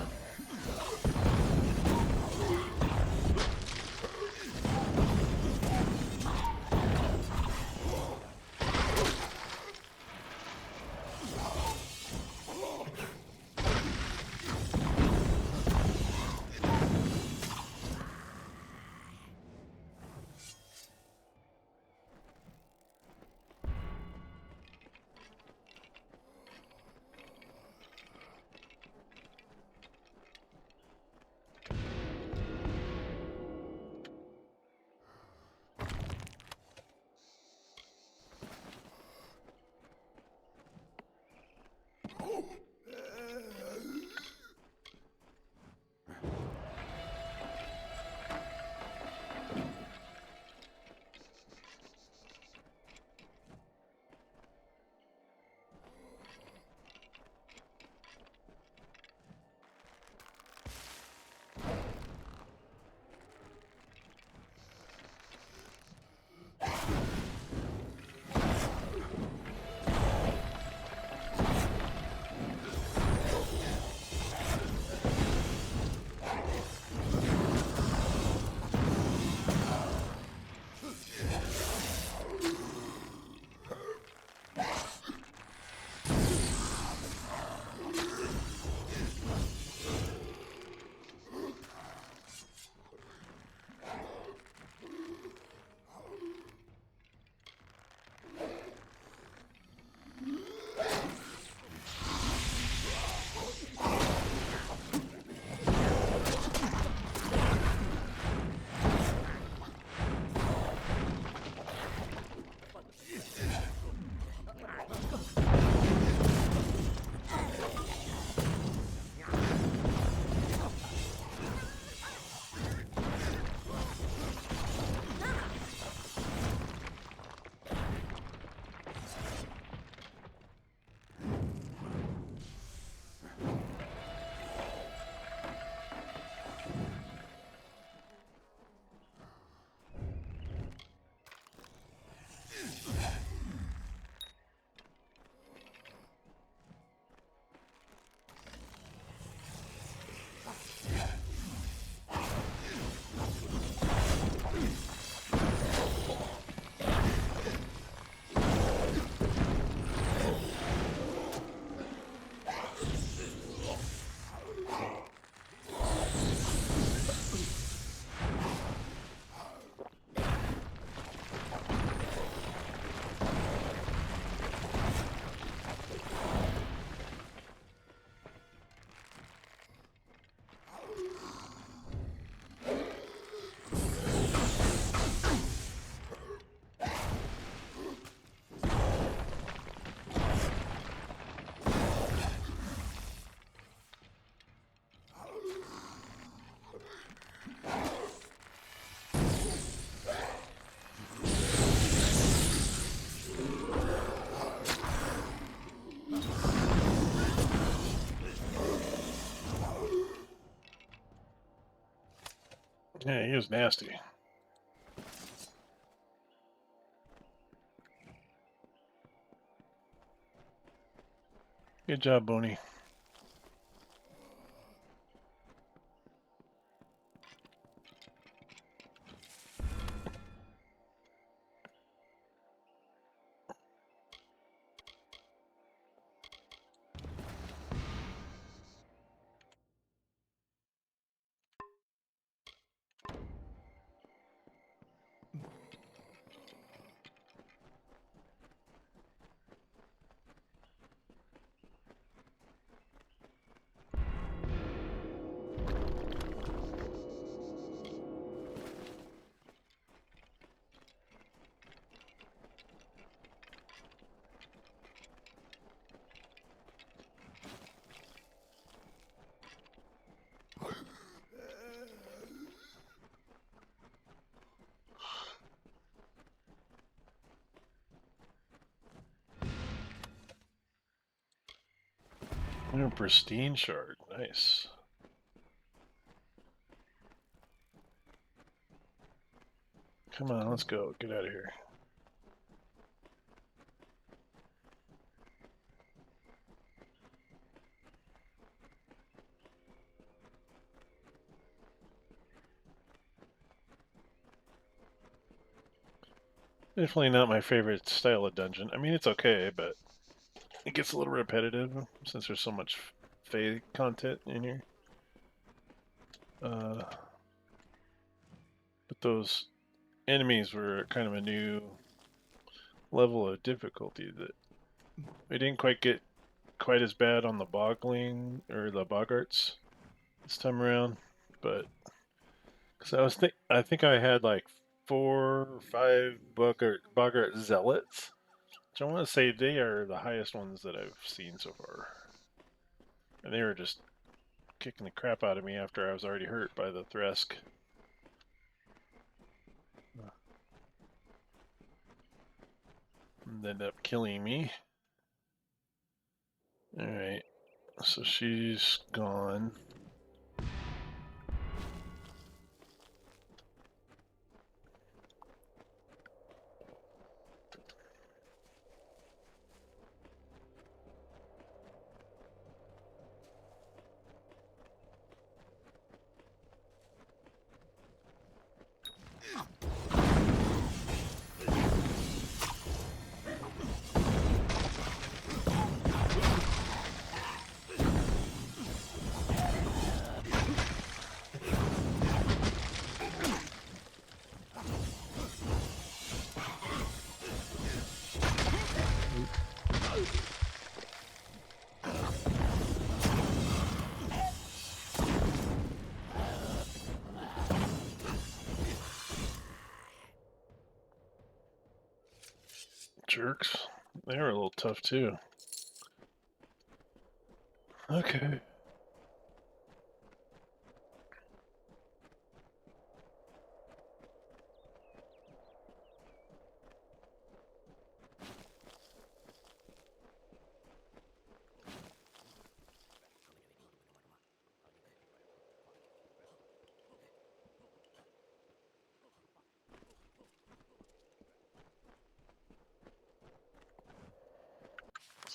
Yeah, he was nasty. Good job, Boney. A pristine shard. Nice. Come on, let's go. Get out of here. Definitely not my favorite style of dungeon. I mean, it's okay, but it gets a little repetitive since there's so much Fae content in here. But those enemies were kind of a new level of difficulty that we didn't quite get quite as bad on the bogling or the boggarts this time around, but because I think I had like 4 or 5 boggart zealots, which I want to say they are the highest ones that I've seen so far, and they were just kicking the crap out of me after I was already hurt by the Thresk. And ended up killing me. Alright, so she's gone. Jerks. They were a little tough too. Okay.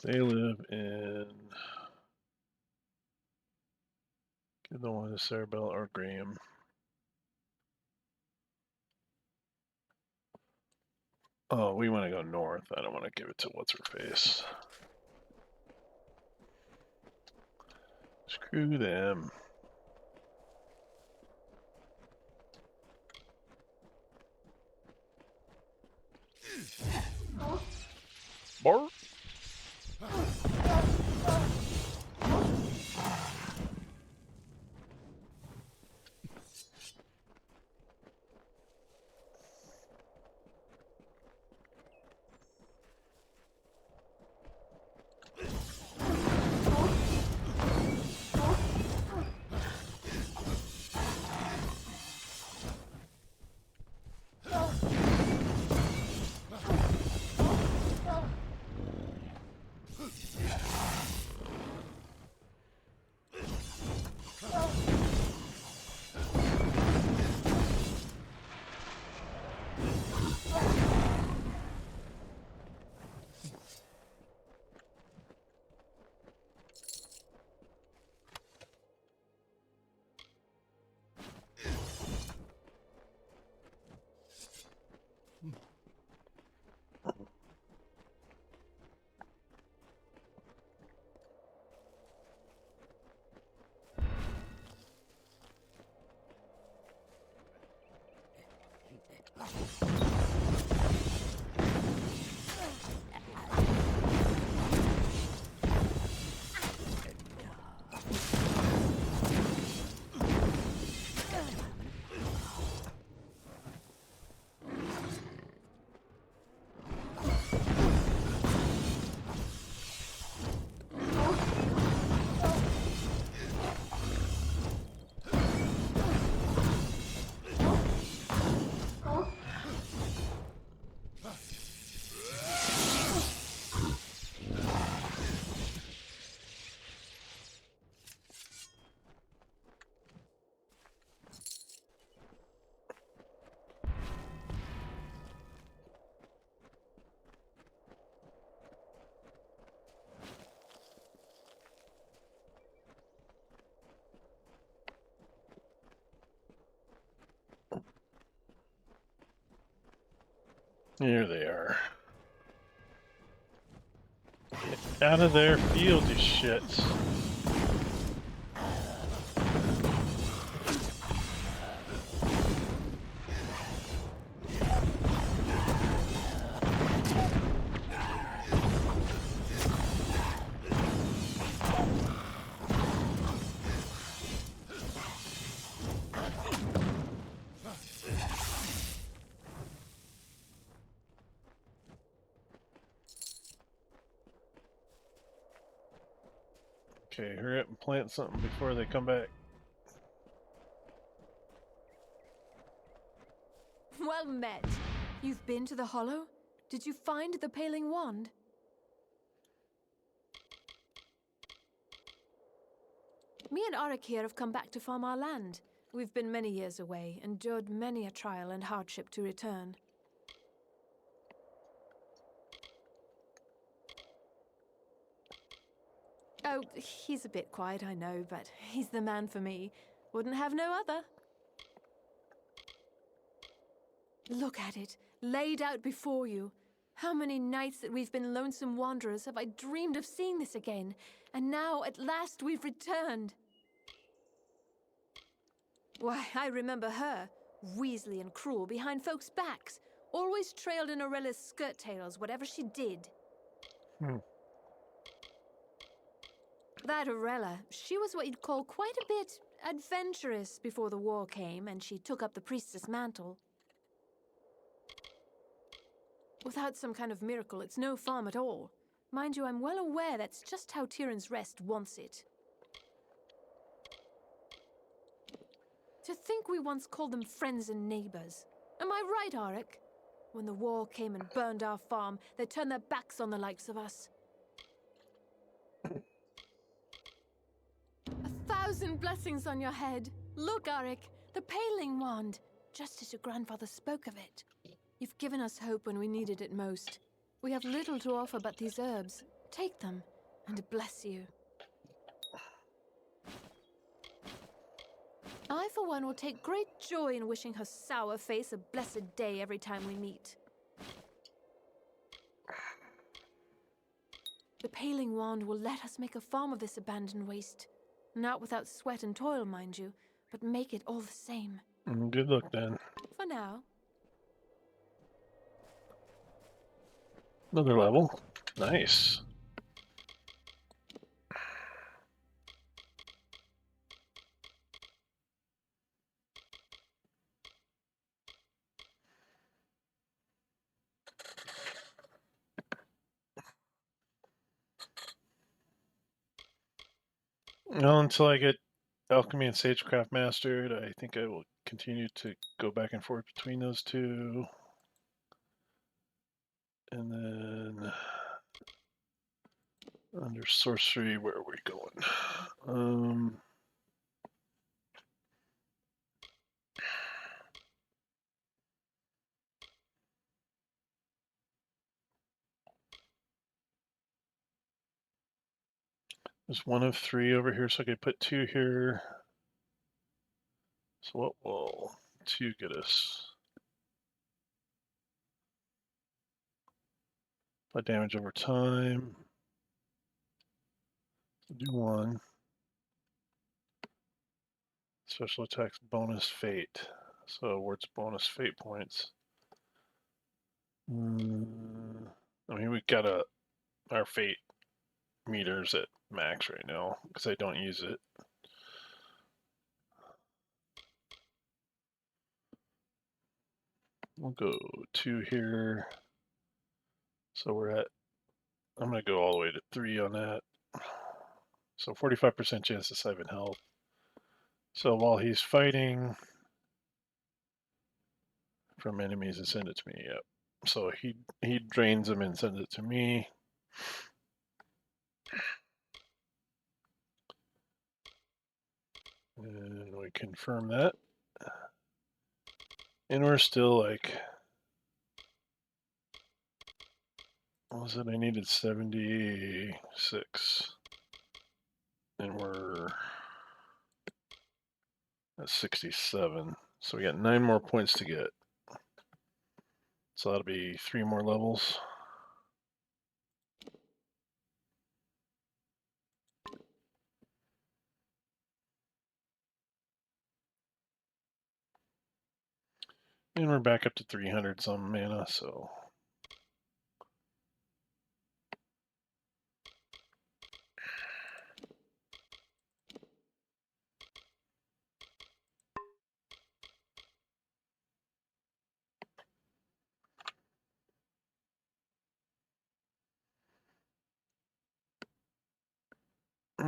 They live in... Give the one to Cerebell or Graham. Oh, we want to go north. I don't want to give it to what's-her-face. Screw them. Bark. Here they are. Get out of their field, you shits. Okay, hurry up and plant something before they come back. Well met. You've been to the Hollow? Did you find the Paling Wand? Me and Arik here have come back to farm our land. We've been many years away, endured many a trial and hardship to return. Oh, he's a bit quiet, I know, but he's the man for me. Wouldn't have no other. Look at it, laid out before you. How many nights that we've been lonesome wanderers have I dreamed of seeing this again, and now at last we've returned. Why, I remember her, weaselly and cruel, behind folks' backs, always trailed in Aurella's skirt tails, whatever she did. That Aurella, she was what you'd call quite a bit adventurous before the war came and she took up the priestess mantle. Without some kind of miracle, it's no farm at all. Mind you, I'm well aware that's just how Tirin's Rest wants it. To think we once called them friends and neighbors. Am I right, Arik? When the war came and burned our farm, they turned their backs on the likes of us. 1,000 blessings on your head. Look, Arik, the Paling Wand, just as your grandfather spoke of it. You've given us hope when we needed it most. We have little to offer but these herbs. Take them, and bless you. I, for one, will take great joy in wishing her sour face a blessed day every time we meet. The Paling Wand will let us make a farm of this abandoned waste. Not without sweat and toil, mind you, but make it all the same. Good luck, then. For now. Another level. Nice. Well, until I get Alchemy and Sagecraft mastered, I think I will continue to go back and forth between those two. And then under sorcery, where are we going? There's one of three over here, so I could put two here. So what will two get us? Apply damage over time. Do one. Special attacks bonus fate. So awards bonus fate points. I mean, we got our fate meters at max right now because I don't use it. We'll go two here. So we're at, I'm going to go all the way to 3 on that. So 45% chance to 7 health. So while he's fighting from enemies and send it to me, yep. So he drains them and sends it to me. And we confirm that. And we're still like, what was it? I needed 76. And we're at 67. So we got 9 more points to get. So that'll be 3 more levels. And we're back up to 300 some mana, so.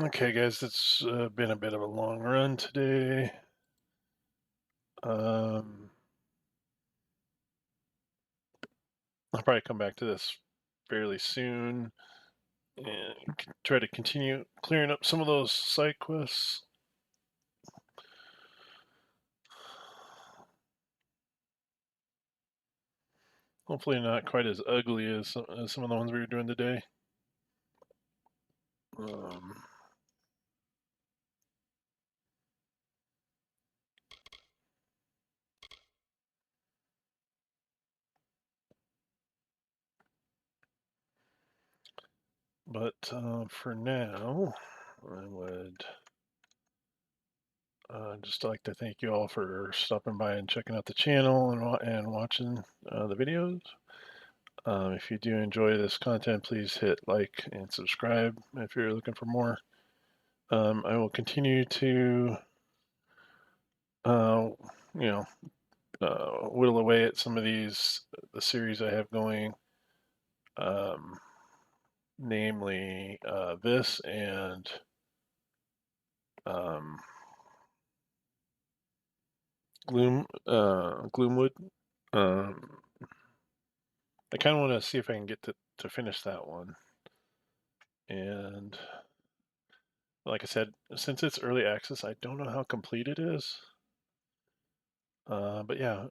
Okay, guys, it's been a bit of a long run today. I'll probably come back to this fairly soon and try to continue clearing up some of those side quests. Hopefully not quite as ugly as some of the ones we were doing today. But for now, I would just like to thank you all for stopping by and checking out the channel and watching the videos. If you do enjoy this content, please hit like and subscribe if you're looking for more. I will continue to, whittle away at some of the series I have going, namely this and Gloomwood. I kind of want to see if I can get to finish that one. And like I said, since it's early access, I don't know how complete it is. But yeah,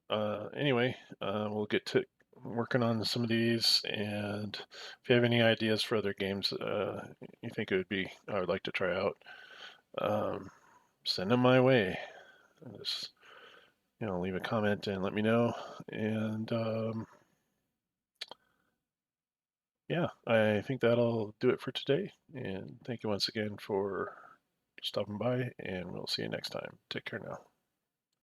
anyway, we'll get to working on some of these, and if you have any ideas for other games you think I would like to try out, send them my way. Just leave a comment and let me know. And yeah, I think that'll do it for today. And thank you once again for stopping by, and we'll see you next time. Take care now.